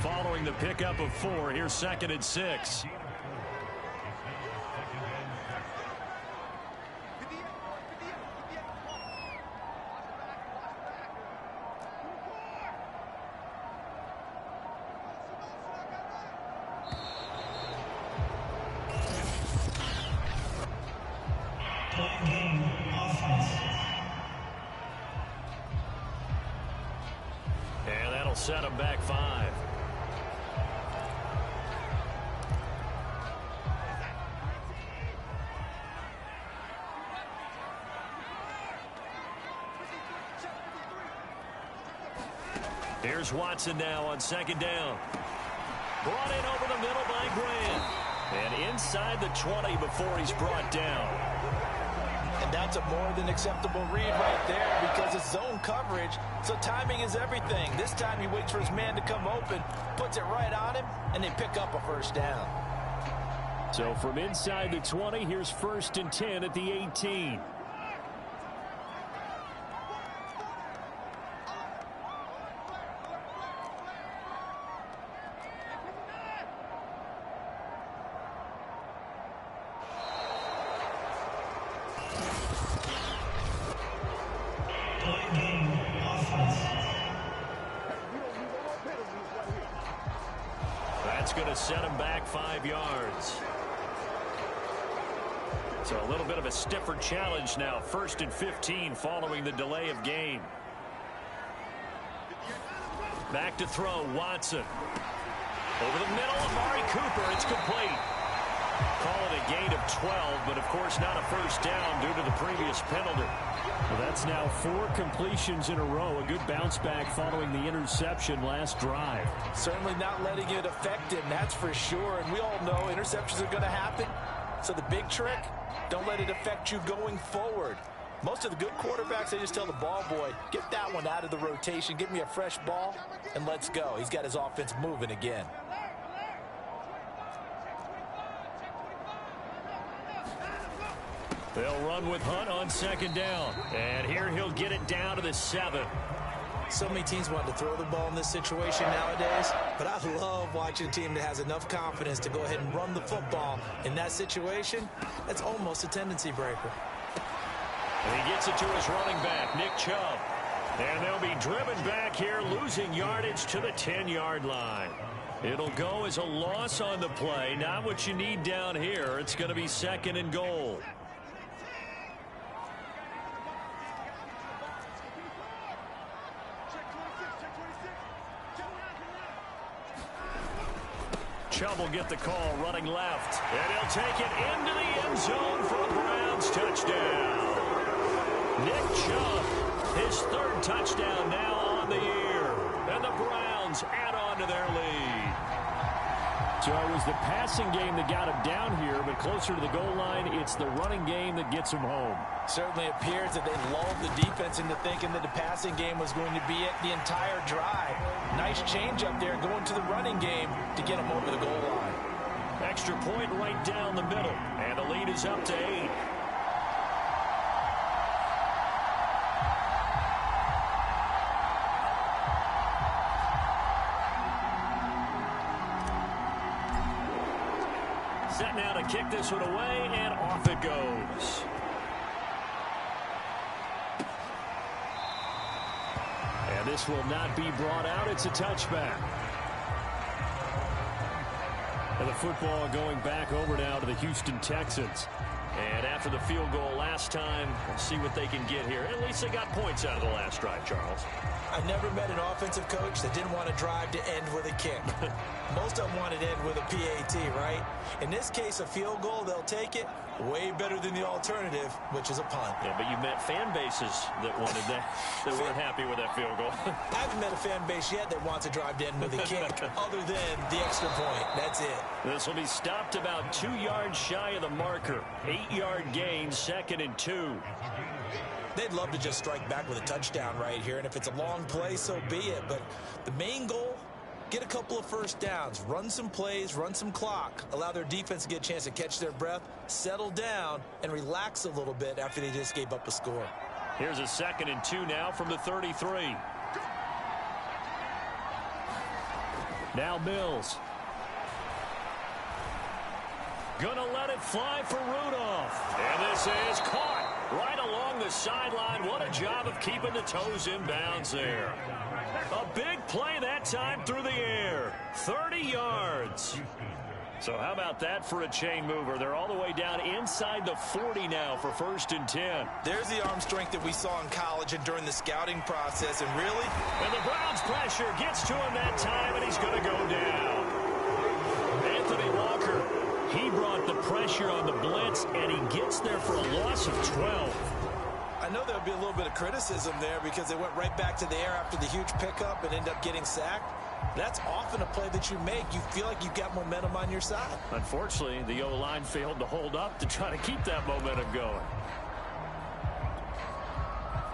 Following the pickup of 4, here's 2nd and 6. And that'll set him back 5. Here's Watson now on 2nd down. Brought in over the middle by Grant. And inside the 20 before he's brought down. And that's a more than acceptable read right there because it's zone coverage, so timing is everything. This time he waits for his man to come open, puts it right on him, and they pick up a first down. So from inside the 20, here's 1st and 10 at the 18. That's going to set him back 5 yards. So a little bit of a stiffer challenge now. 1st and 15 following the delay of game. Back to throw, Watson. Over the middle, Amari Cooper. It's complete. Call it a gain of 12, but of course not a first down due to the previous penalty. Well, that's now 4 completions in a row. A good bounce back following the interception last drive. Certainly not letting it affect him, that's for sure. And we all know interceptions are going to happen. So the big trick, don't let it affect you going forward. Most of the good quarterbacks, they just tell the ball boy, get that one out of the rotation, give me a fresh ball, and let's go. He's got his offense moving again. They'll run with Hunt on 2nd down. And here he'll get it down to the 7. So many teams want to throw the ball in this situation nowadays, but I love watching a team that has enough confidence to go ahead and run the football. In that situation, that's almost a tendency breaker. And he gets it to his running back, Nick Chubb. And they'll be driven back here, losing yardage to the 10-yard line. It'll go as a loss on the play. Not what you need down here. It's going to be 2nd and goal. Chubb will get the call running left. And he'll take it into the end zone for a Browns touchdown. Nick Chubb, his 3rd touchdown now on the year. And the Browns add on to their lead. So it was the passing game that got him down here, but closer to the goal line, it's the running game that gets him home. Certainly appears that they lulled the defense into thinking that the passing game was going to be it the entire drive. Nice change up there going to the running game to get him over the goal line. Extra point right down the middle, and the lead is up to 8. Set now to kick this one away, and off it goes. this will not be brought out. It's a touchback. And the football going back over now to the Houston Texans. And after the field goal last time, we'll see what they can get here. At least they got points out of the last drive, Charles. I never met an offensive coach that didn't want to drive to end with a kick. Most of them wanted to end with a PAT, right? In this case, a field goal, they'll take it. Way better than the alternative, which is a punt. Yeah, but you met fan bases that wanted that, that weren't happy with that field goal. I haven't met a fan base yet that wants to drive to end with a kick, other than the extra point. That's it. This will be stopped about 2 yards shy of the marker. 8-yard gain, 2nd and 2. They'd love to just strike back with a touchdown right here, and if it's a long play, so be it. But the main goal, get a couple of first downs, run some plays, run some clock, allow their defense to get a chance to catch their breath, settle down, and relax a little bit after they just gave up a score. Here's a 2nd and 2 now from the 33. Now Mills. Gonna let it fly for Rudolph. And this is caught right along the sideline. What a job of keeping the toes in bounds there. A big play that time through the air. 30 yards. So how about that for a chain mover? They're all the way down inside the 40 now for 1st and 10. There's the arm strength that we saw in college and during the scouting process, and really? And the Browns' pressure gets to him that time, and he's going to go down. Anthony Walker, he brought the pressure on the blitz, and he gets there for a loss of 12. I know there'll be a little bit of criticism there because they went right back to the air after the huge pickup and ended up getting sacked. That's often a play that you make. You feel like you've got momentum on your side. Unfortunately, the O-line failed to hold up to try to keep that momentum going.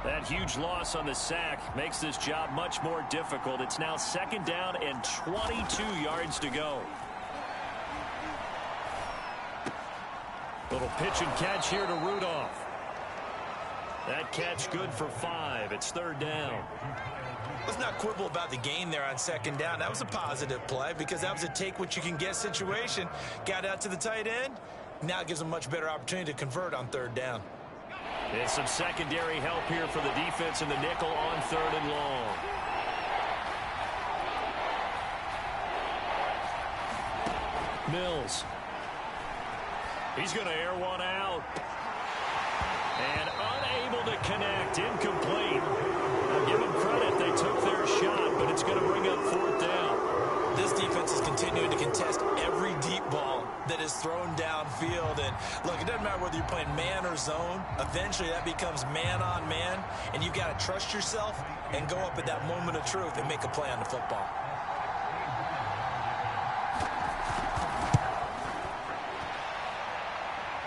That huge loss on the sack makes this job much more difficult. It's now 2nd down and 22 yards to go. Little pitch and catch here to Rudolph. That catch good for 5. It's 3rd down. Let's not quibble about the gain there on 2nd down. That was a positive play because that was a take-what-you-can-get situation. Got out to the tight end. Now it gives them a much better opportunity to convert on 3rd down. There's some secondary help here for the defense in the nickel on 3rd and long. Mills. He's going to air one out. And unable to connect. Incomplete. I'll give them credit. They took their shot, but it's going to bring up 4th down. This defense is continuing to contest every deep ball that is thrown downfield. And, look, it doesn't matter whether you're playing man or zone. Eventually, that becomes man-on-man, and you've got to trust yourself and go up at that moment of truth and make a play on the football.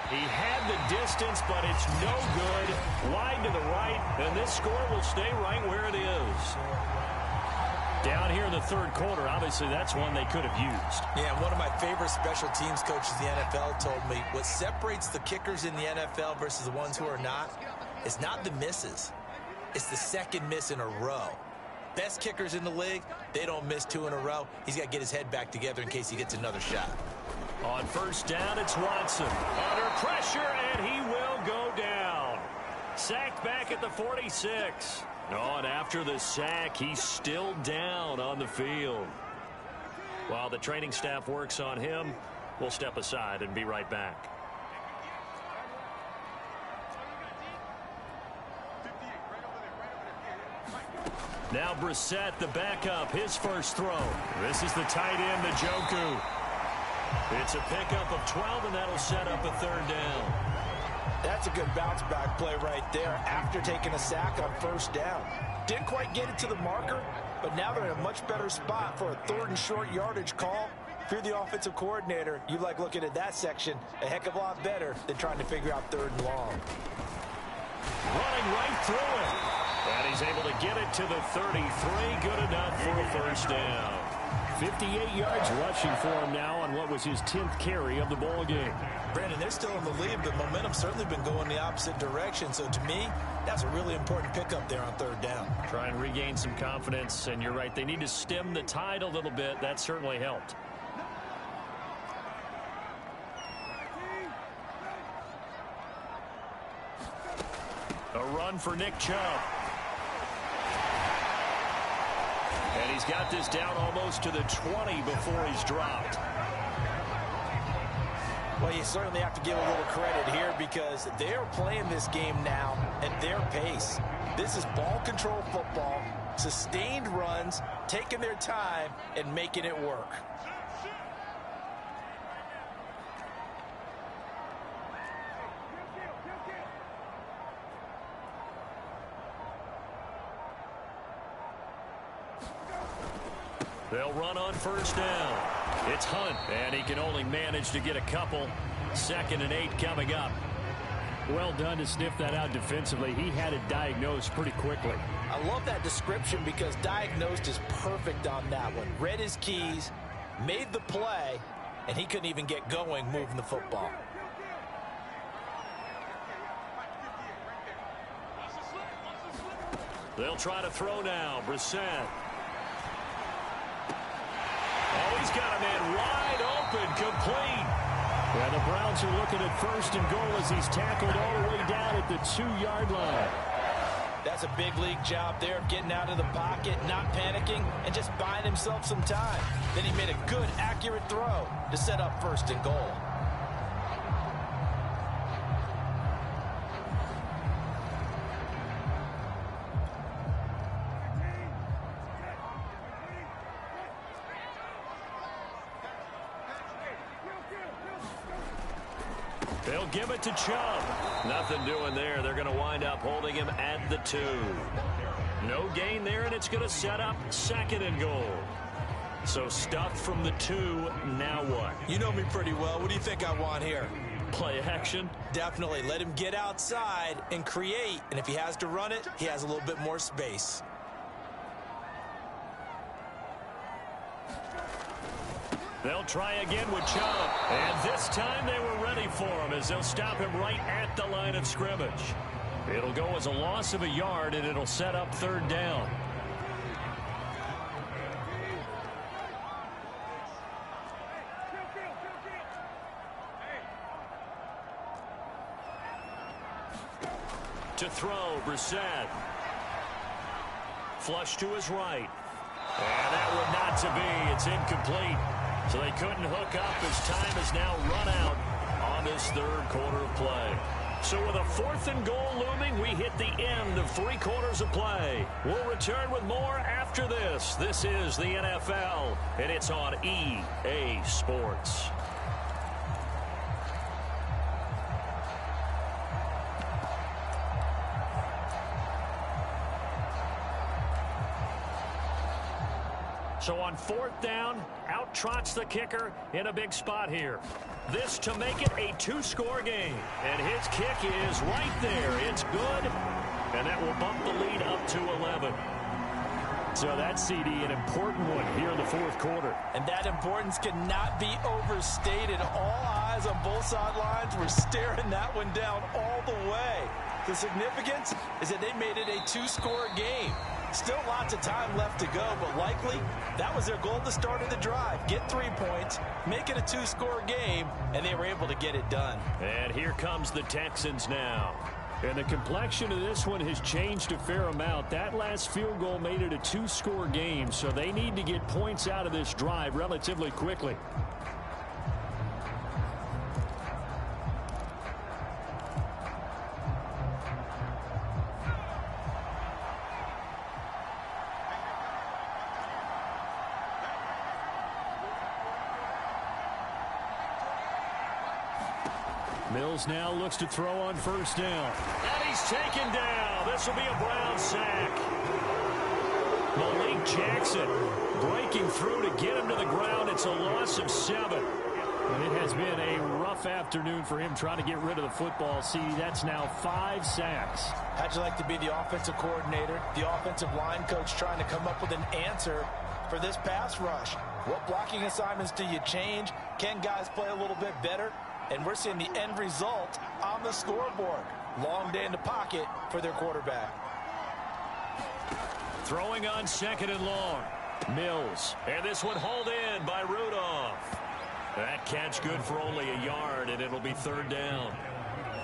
He had the distance, but it's no good. Wide to the right, and this score will stay right where it is. Down here in the 3rd quarter, obviously that's one they could have used. Yeah, one of my favorite special teams coaches in the NFL told me what separates the kickers in the NFL versus the ones who are not is not the misses. It's the 2nd miss in a row. Best kickers in the league, they don't miss 2 in a row. He's got to get his head back together in case he gets another shot. On 1st down, it's Watson. Under pressure, and he will go down. Sacked back at the 46. Oh, and after the sack, he's still down on the field. While the training staff works on him, we'll step aside and be right back. Now Brissett, the backup, his first throw. This is the tight end, Njoku. It's a pickup of 12, and that'll set up a 3rd down. That's a good bounce-back play right there after taking a sack on 1st down. Didn't quite get it to the marker, but now they're in a much better spot for a 3rd and short yardage call. If you're the offensive coordinator, you like looking at that section a heck of a lot better than trying to figure out 3rd and long. Running right through it. And he's able to get it to the 33. Good enough for a 1st down. 58 yards rushing for him now on what was his 10th carry of the ball game. Brandon, they're still in the lead, but momentum's certainly been going the opposite direction. So to me, that's a really important pickup there on 3rd down. Try and regain some confidence, and you're right. They need to stem the tide a little bit. That certainly helped. A run for Nick Chubb. And he's got this down almost to the 20 before he's dropped. Well, you certainly have to give a little credit here because they're playing this game now at their pace. This is ball control football, sustained runs, taking their time, and making it work. They'll run on first down. It's Hunt, and he can only manage to get a couple. 2nd and 8 coming up. Well done to sniff that out defensively. He had it diagnosed pretty quickly. I love that description because diagnosed is perfect on that one. Read his keys, made the play, and he couldn't even get going moving the football. They'll try to throw now. Brissett. Oh, he's got a man wide open, complete. Yeah, the Browns are looking at 1st and goal as he's tackled all the way down at the 2-yard line. That's a big league job there of getting out of the pocket, not panicking, and just buying himself some time. Then he made a good, accurate throw to set up 1st and goal. They'll give it to Chubb. Nothing doing there. They're going to wind up holding him at the 2. No gain there, and it's going to set up 2nd and goal. So stuffed from the 2. Now what? You know me pretty well. What do you think I want here? Play action? Definitely. Let him get outside and create. And if he has to run it, he has a little bit more space. They'll try again with Chubb. And this time they were ready for him as they'll stop him right at the line of scrimmage. It'll go as a loss of a yard, and it'll set up 3rd down. To throw, Brissett. Flush to his right. And that would not to be. It's incomplete. So they couldn't hook up as time is now run out on this 3rd quarter of play. So with a 4th and goal looming, we hit the end of 3 quarters of play. We'll return with more after this. This is the NFL, and it's on EA Sports. So on 4th down, out trots the kicker in a big spot here. This to make it a 2-score game. And his kick is right there. It's good. And that will bump the lead up to 11. So that's, CD, an important one here in the 4th quarter. And that importance cannot be overstated. All eyes on both sidelines were staring that one down all the way. The significance is that they made it a 2-score game. Still lots of time left to go, but likely that was their goal at the start of the drive. Get 3 points, make it a 2-score game, and they were able to get it done. And here comes the Texans now. And the complexion of this one has changed a fair amount. That last field goal made it a 2-score game, so they need to get points out of this drive relatively quickly. Mills now looks to throw on 1st down. And he's taken down. This will be a Brown sack. Malik Jackson breaking through to get him to the ground. It's a loss of 7. And it has been a rough afternoon for him trying to get rid of the football. See, that's now 5 sacks. How'd you like to be the offensive coordinator, the offensive line coach trying to come up with an answer for this pass rush? What blocking assignments do you change? Can guys play a little bit better? And we're seeing the end result on the scoreboard. Long day in the pocket for their quarterback. Throwing on 2nd and long. Mills. And this one hauled in by Rudolph. That catch good for only a yard, and it'll be 3rd down.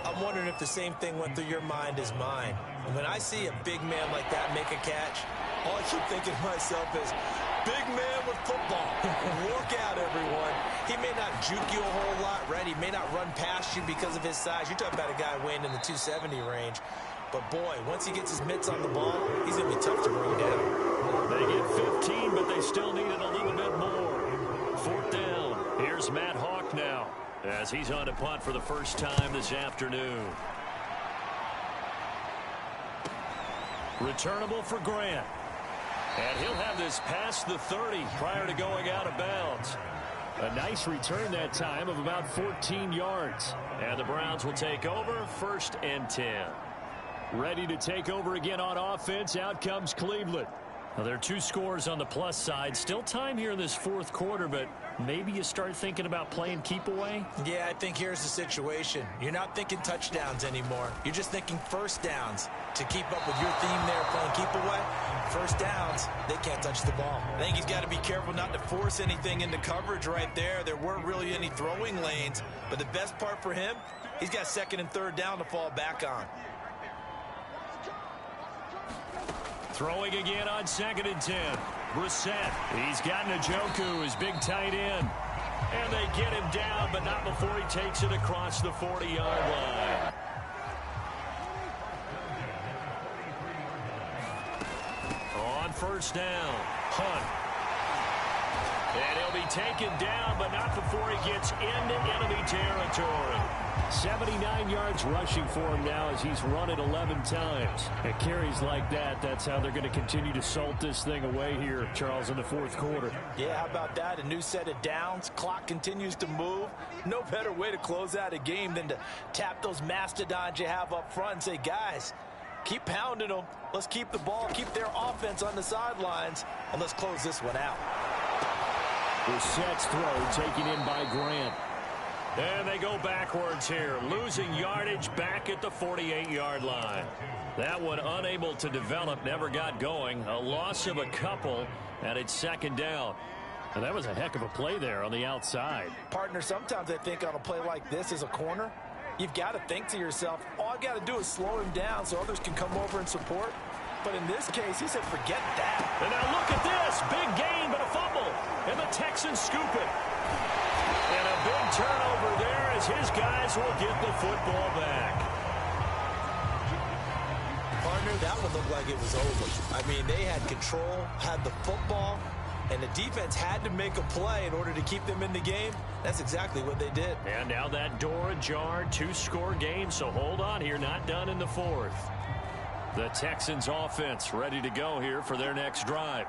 I'm wondering if the same thing went through your mind as mine. When I see a big man like that make a catch, All I keep thinking to myself is, big man with football. Work out, everyone. He may not juke you a whole lot, right? He may not run past you because of his size. You're talking about a guy weighing in the 270 range. But, boy, once he gets his mitts on the ball, he's going to be tough to bring down. They get 15, but they still need it a little bit more. 4th down. Here's Matt Hawk now as he's on to punt for the first time this afternoon. Returnable for Grant. And he'll have this past the 30 prior to going out of bounds. A nice return that time of about 14 yards. And the Browns will take over 1st and 10. Ready to take over again on offense. Out comes Cleveland. Now, there are 2 scores on the plus side. Still time here in this 4th quarter, but maybe you start thinking about playing keep away? Yeah, I think here's the situation. You're not thinking touchdowns anymore. You're just thinking first downs. To keep up with your theme there, playing keep away, first downs, they can't touch the ball. I think he's got to be careful not to force anything into coverage right there. There weren't really any throwing lanes, but the best part for him, he's got 2nd and 3rd down to fall back on. Throwing again on 2nd and 10. Brissett. He's got Njoku, his big tight end. And they get him down, but not before he takes it across the 40-yard line. On 1st down, Hunt. And he'll be taken down, but not before he gets into enemy territory. 79 yards rushing for him now as he's run it 11 times. At carries like that, that's how they're going to continue to salt this thing away here, Charles, in the 4th quarter. Yeah, how about that? A new set of downs. Clock continues to move. No better way to close out a game than to tap those mastodons you have up front and say, guys, keep pounding them. Let's keep the ball, keep their offense on the sidelines, and let's close this one out. Brissett's throw taken in by Grant. And they go backwards here, losing yardage back at the 48-yard line. That one unable to develop, never got going. A loss of a couple, and it's 2nd down. And that was a heck of a play there on the outside. Partner, sometimes I think on a play like this as a corner, you've got to think to yourself, all I got to do is slow him down so others can come over and support. But in this case, he said, forget that. And now look at this. Big gain, but a fumble. And the Texans scoop it. And a big turnover there as his guys will get the football back. Partner, that one looked like it was over. I mean, they had control, had the football, and the defense had to make a play in order to keep them in the game. That's exactly what they did. And now that door ajar, 2-score game, so hold on here, not done in the 4th. The Texans offense ready to go here for their next drive.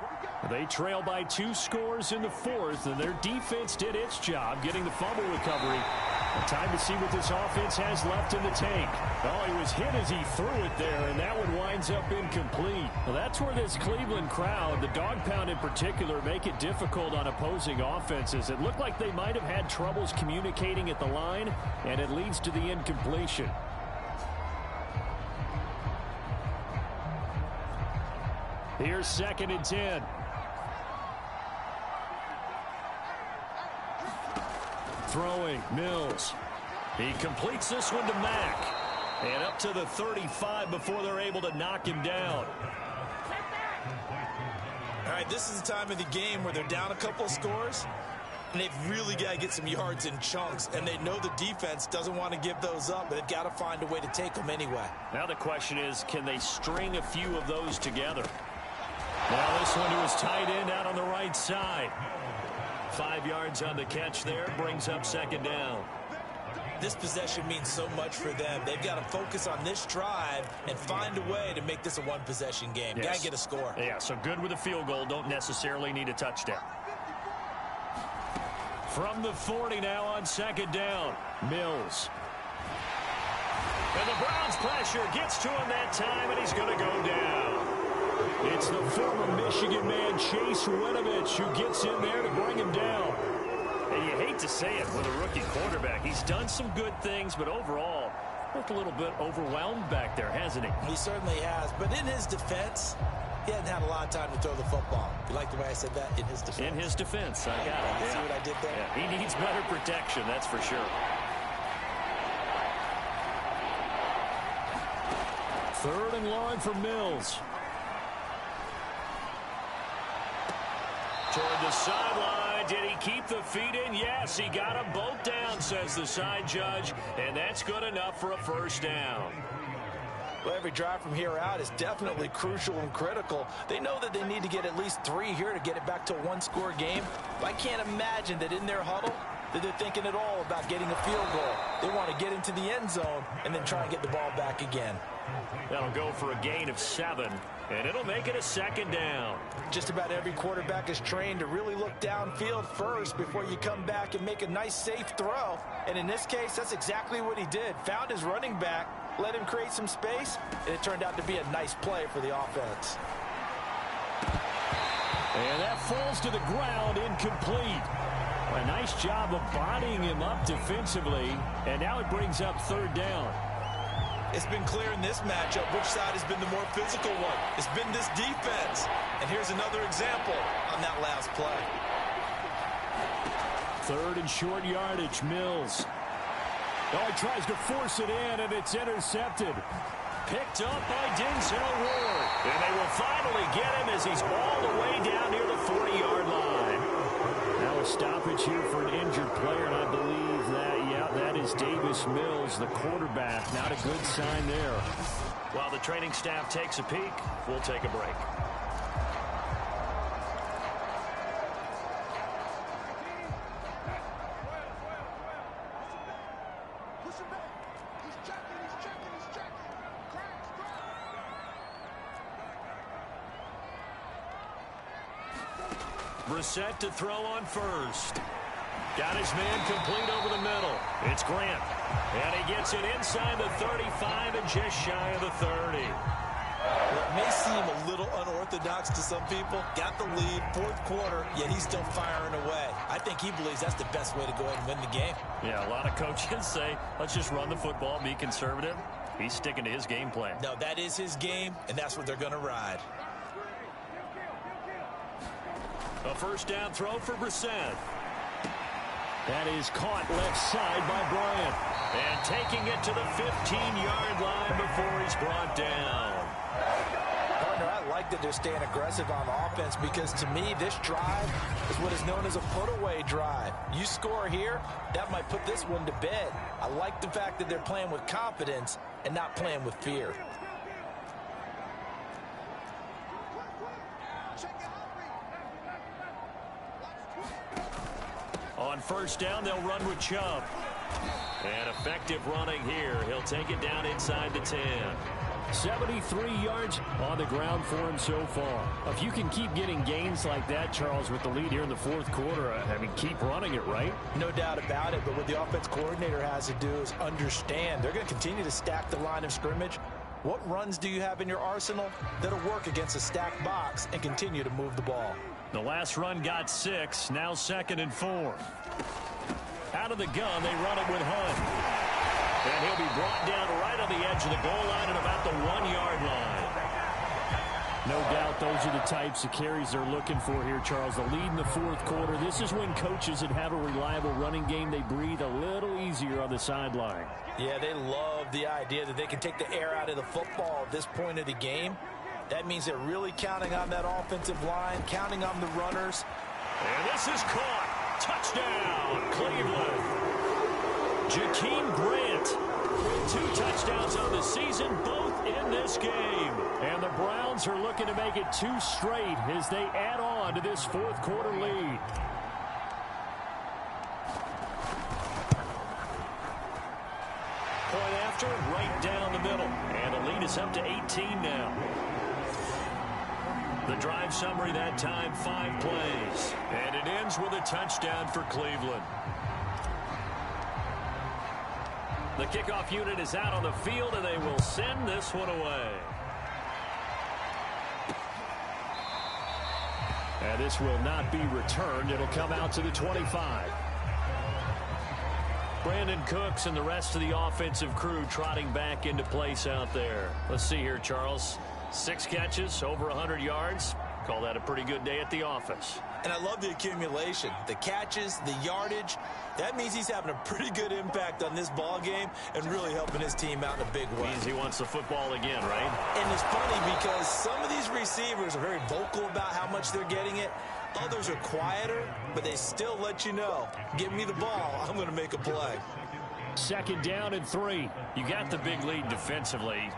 They trail by 2 scores in the 4th, and their defense did its job getting the fumble recovery. Time to see what this offense has left in the tank. Oh, he was hit as he threw it there, and that one winds up incomplete. Well, that's where this Cleveland crowd, the dog pound in particular, make it difficult on opposing offenses. It looked like they might have had troubles communicating at the line, and it leads to the incompletion. Here's 2nd and 10. Throwing, Mills. He completes this one to Mack. And up to the 35 before they're able to knock him down. All right, this is the time of the game where they're down a couple of scores, and they've really got to get some yards in chunks, and they know the defense doesn't want to give those up, but they've got to find a way to take them anyway. Now the question is, can they string a few of those together? Now this one to his tight end out on the right side. 5 yards on the catch there, brings up 2nd down. This possession means so much for them. They've got to focus on this drive and find a way to make this a one-possession game. Yes. Got to get a score. Yeah, so good with a field goal. Don't necessarily need a touchdown. From the 40 now on 2nd down, Mills. And the Browns pressure gets to him that time, and he's going to go down. It's the former Michigan man, Chase Winovich, who gets in there to bring him down. And you hate to say it with a rookie quarterback. He's done some good things, but overall, looked a little bit overwhelmed back there, hasn't he? He certainly has. But in his defense, he hasn't had a lot of time to throw the football. You like the way I said that? In his defense. In his defense. I got it. You see what I did there? Yeah, he needs better protection, that's for sure. 3rd and long for Mills. Toward the sideline. Did he keep the feet in? Yes, he got them both down, says the side judge. And that's good enough for a first down. Well, every drive from here out is definitely crucial and critical. They know that they need to get at least 3 here to get it back to a one-score game. But I can't imagine that in their huddle that they're thinking at all about getting a field goal. They want to get into the end zone and then try and get the ball back again. That'll go for a gain of 7, and it'll make it a second down. Just about every quarterback is trained to really look downfield first before you come back and make a nice, safe throw. And in this case, that's exactly what he did. Found his running back, let him create some space, and it turned out to be a nice play for the offense. And that falls to the ground, incomplete. A nice job of bodying him up defensively, and now it brings up third down. It's been clear in this matchup which side has been the more physical one. It's been this defense. And here's another example on that last play. Third and short yardage, Mills. Oh, he tries to force it in, and it's intercepted. Picked up by Denzel Ward. And they will finally get him as he's all the way down near the 40-yard line. Now a stoppage here for an injured player, and I believe that is Davis Mills, the quarterback. Not a good sign there. While the training staff takes a peek, we'll take a break. Brissett to throw on first. Got his man complete over the middle. It's Grant. And he gets it inside the 35 and just shy of the 30. Well, it may seem a little unorthodox to some people. Got the lead, fourth quarter, yet he's still firing away. I think he believes that's the best way to go ahead and win the game. Yeah, a lot of coaches say, let's just run the football, be conservative. He's sticking to his game plan. No, that is his game, and that's what they're going to ride. A first down throw for Brissett. That is caught left side by Bryant. And taking it to the 15-yard line before he's brought down. Partner, I like that they're staying aggressive on offense because to me, this drive is what is known as a put-away drive. You score here, that might put this one to bed. I like the fact that they're playing with confidence and not playing with fear. On first down, they'll run with Chubb. And effective running here. He'll take it down inside the 10. 73 yards on the ground for him so far. If you can keep getting gains like that, Charles, with the lead here in the fourth quarter, I mean, keep running it, right? No doubt about it, but what the offense coordinator has to do is understand they're going to continue to stack the line of scrimmage. What runs do you have in your arsenal that'll work against a stacked box and continue to move the ball? The last run got 6, now 2nd and 4. Out of the gun, they run it with Hunt. And he'll be brought down right on the edge of the goal line at about the 1-yard line. No doubt those are the types of carries they're looking for here, Charles. The lead in the fourth quarter. This is when coaches that have a reliable running game, they breathe a little easier on the sideline. Yeah, they love the idea that they can take the air out of the football at this point of the game. That means they're really counting on that offensive line, counting on the runners. And this is caught. Touchdown, Cleveland. Jakeem Grant with 2 touchdowns on the season, both in this game. And the Browns are looking to make it 2 straight as they add on to this fourth quarter lead. Point after, right down the middle. And the lead is up to 18 now. The drive summary that time, 5 plays. And it ends with a touchdown for Cleveland. The kickoff unit is out on the field, and they will send this one away. And this will not be returned. It'll come out to the 25. Brandon Cooks and the rest of the offensive crew trotting back into place out there. Let's see here, Charles. 6 catches, over 100 yards. Call that a pretty good day at the office. And I love the accumulation, the catches, the yardage. That means he's having a pretty good impact on this ball game and really helping his team out in a big way. Means he wants the football again, right? And it's funny because some of these receivers are very vocal about how much they're getting it. Others are quieter, but they still let you know, give me the ball, I'm going to make a play. 2nd down and 3. You got the big lead defensively.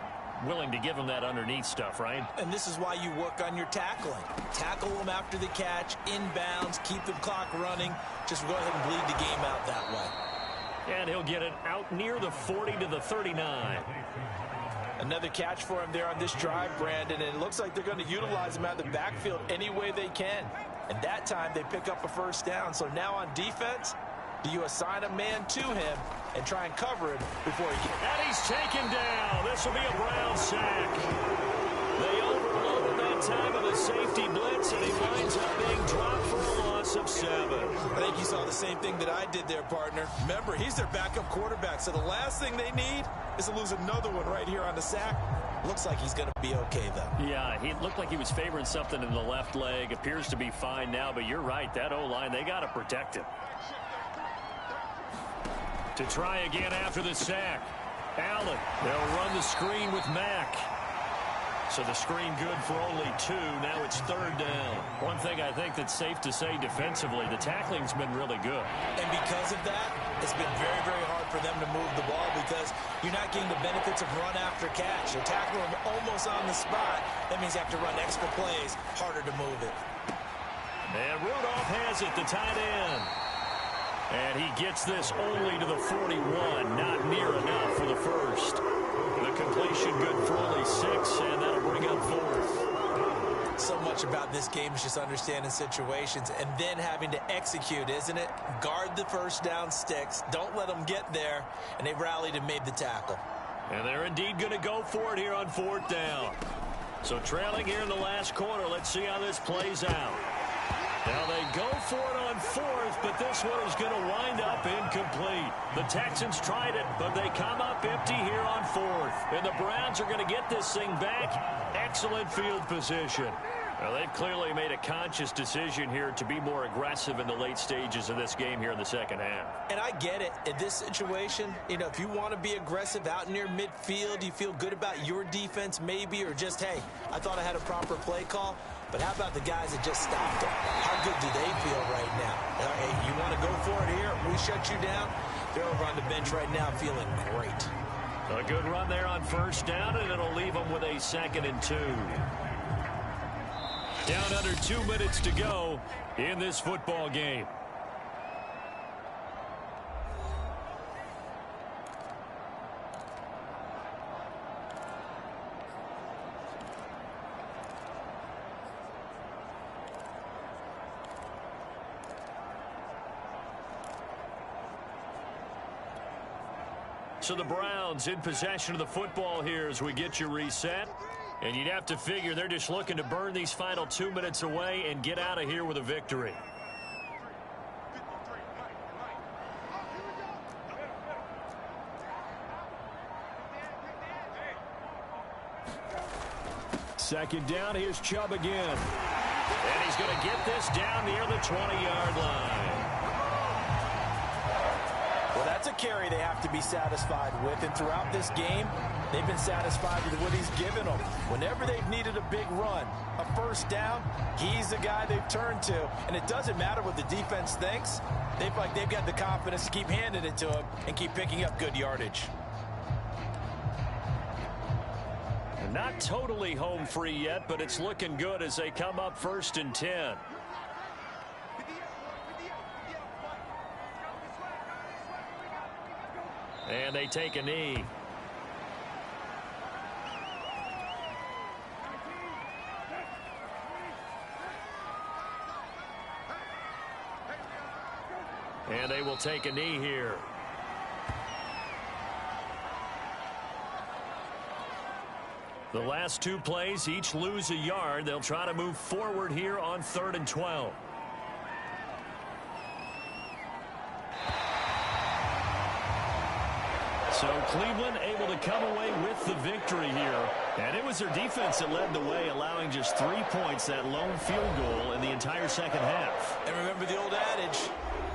Willing to give them that underneath stuff, right? And this is why you work on your tackling. Tackle them after the catch, inbounds, keep the clock running. Just go ahead and bleed the game out that way. And he'll get it out near the 40 to the 39. Another catch for him there on this drive, Brandon, and it looks like they're going to utilize him out of the backfield any way they can. And that time they pick up a 1st down. So now on defense, do you assign a man to him and try and cover him before he gets... And he's taken down. This will be a Brown sack. They overloaded that time of the safety blitz, and he winds up being dropped for a loss of 7. I think you saw the same thing that I did there, partner. Remember, he's their backup quarterback, so the last thing they need is to lose another one right here on the sack. Looks like he's going to be okay, though. Yeah, he looked like he was favoring something in the left leg. Appears to be fine now, but you're right. That O-line, they got to protect him. To try again after the sack. Allen, they'll run the screen with Mack. So the screen good for only 2. Now it's 3rd down. One thing I think that's safe to say defensively, the tackling's been really good. And because of that, it's been very, very hard for them to move the ball because you're not getting the benefits of run after catch. They're tackling them almost on the spot. That means you have to run extra plays, harder to move it. And Rudolph has it, the tight end. And he gets this only to the 41, not near enough for the 1st. The completion good for only 6, and that'll bring up 4th. So much about this game is just understanding situations and then having to execute, isn't it? Guard the 1st down sticks. Don't let them get there. And they rallied and made the tackle. And they're indeed going to go for it here on 4th down. So trailing here in the last quarter, let's see how this plays out. Now they go for it on 4th, but this one is going to wind up incomplete. The Texans tried it, but they come up empty here on 4th. And the Browns are going to get this thing back. Excellent field position. Well, they've clearly made a conscious decision here to be more aggressive in the late stages of this game here in the 2nd half. And I get it. In this situation, you know, if you want to be aggressive out near midfield, you feel good about your defense maybe, or just, hey, I thought I had a proper play call. But how about the guys that just stopped them? How good do they feel right now? Hey, you want to go for it here? We shut you down. They're over on the bench right now feeling great. A good run there on 1st down, and it'll leave them with a 2nd and 2. Down under 2 minutes to go in this football game. So the Browns in possession of the football here as we get you reset. And you'd have to figure they're just looking to burn these final 2 minutes away and get out of here with a victory. Second down, here's Chubb again. And he's going to get this down near the 20-yard line. Well, that's a carry they have to be satisfied with. And throughout this game, they've been satisfied with what he's given them. Whenever they've needed a big run, a 1st down, he's the guy they've turned to. And it doesn't matter what the defense thinks. They've got the confidence to keep handing it to him and keep picking up good yardage. Not totally home free yet, but it's looking good as they come up 1st and 10. And they take a knee. And they will take a knee here. The last 2 plays each lose a yard. They'll try to move forward here on 3rd and 12. So Cleveland able to come away with the victory here. And it was their defense that led the way, allowing just 3 points, that lone field goal in the entire second half. And remember the old adage,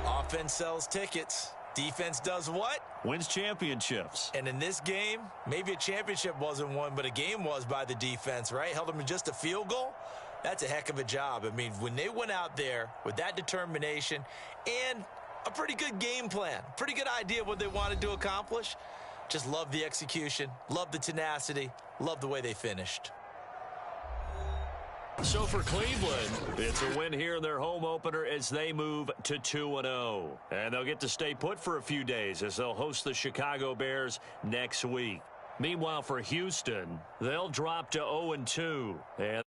offense sells tickets. Defense does what? Wins championships. And in this game, maybe a championship wasn't won, but a game was by the defense, right? Held them in just a field goal. That's a heck of a job. I mean, when they went out there with that determination and a pretty good game plan, pretty good idea of what they wanted to accomplish, just love the execution, love the tenacity, love the way they finished. So for Cleveland, it's a win here in their home opener as they move to 2-0. And they'll get to stay put for a few days as they'll host the Chicago Bears next week. Meanwhile, for Houston, they'll drop to 0-2. And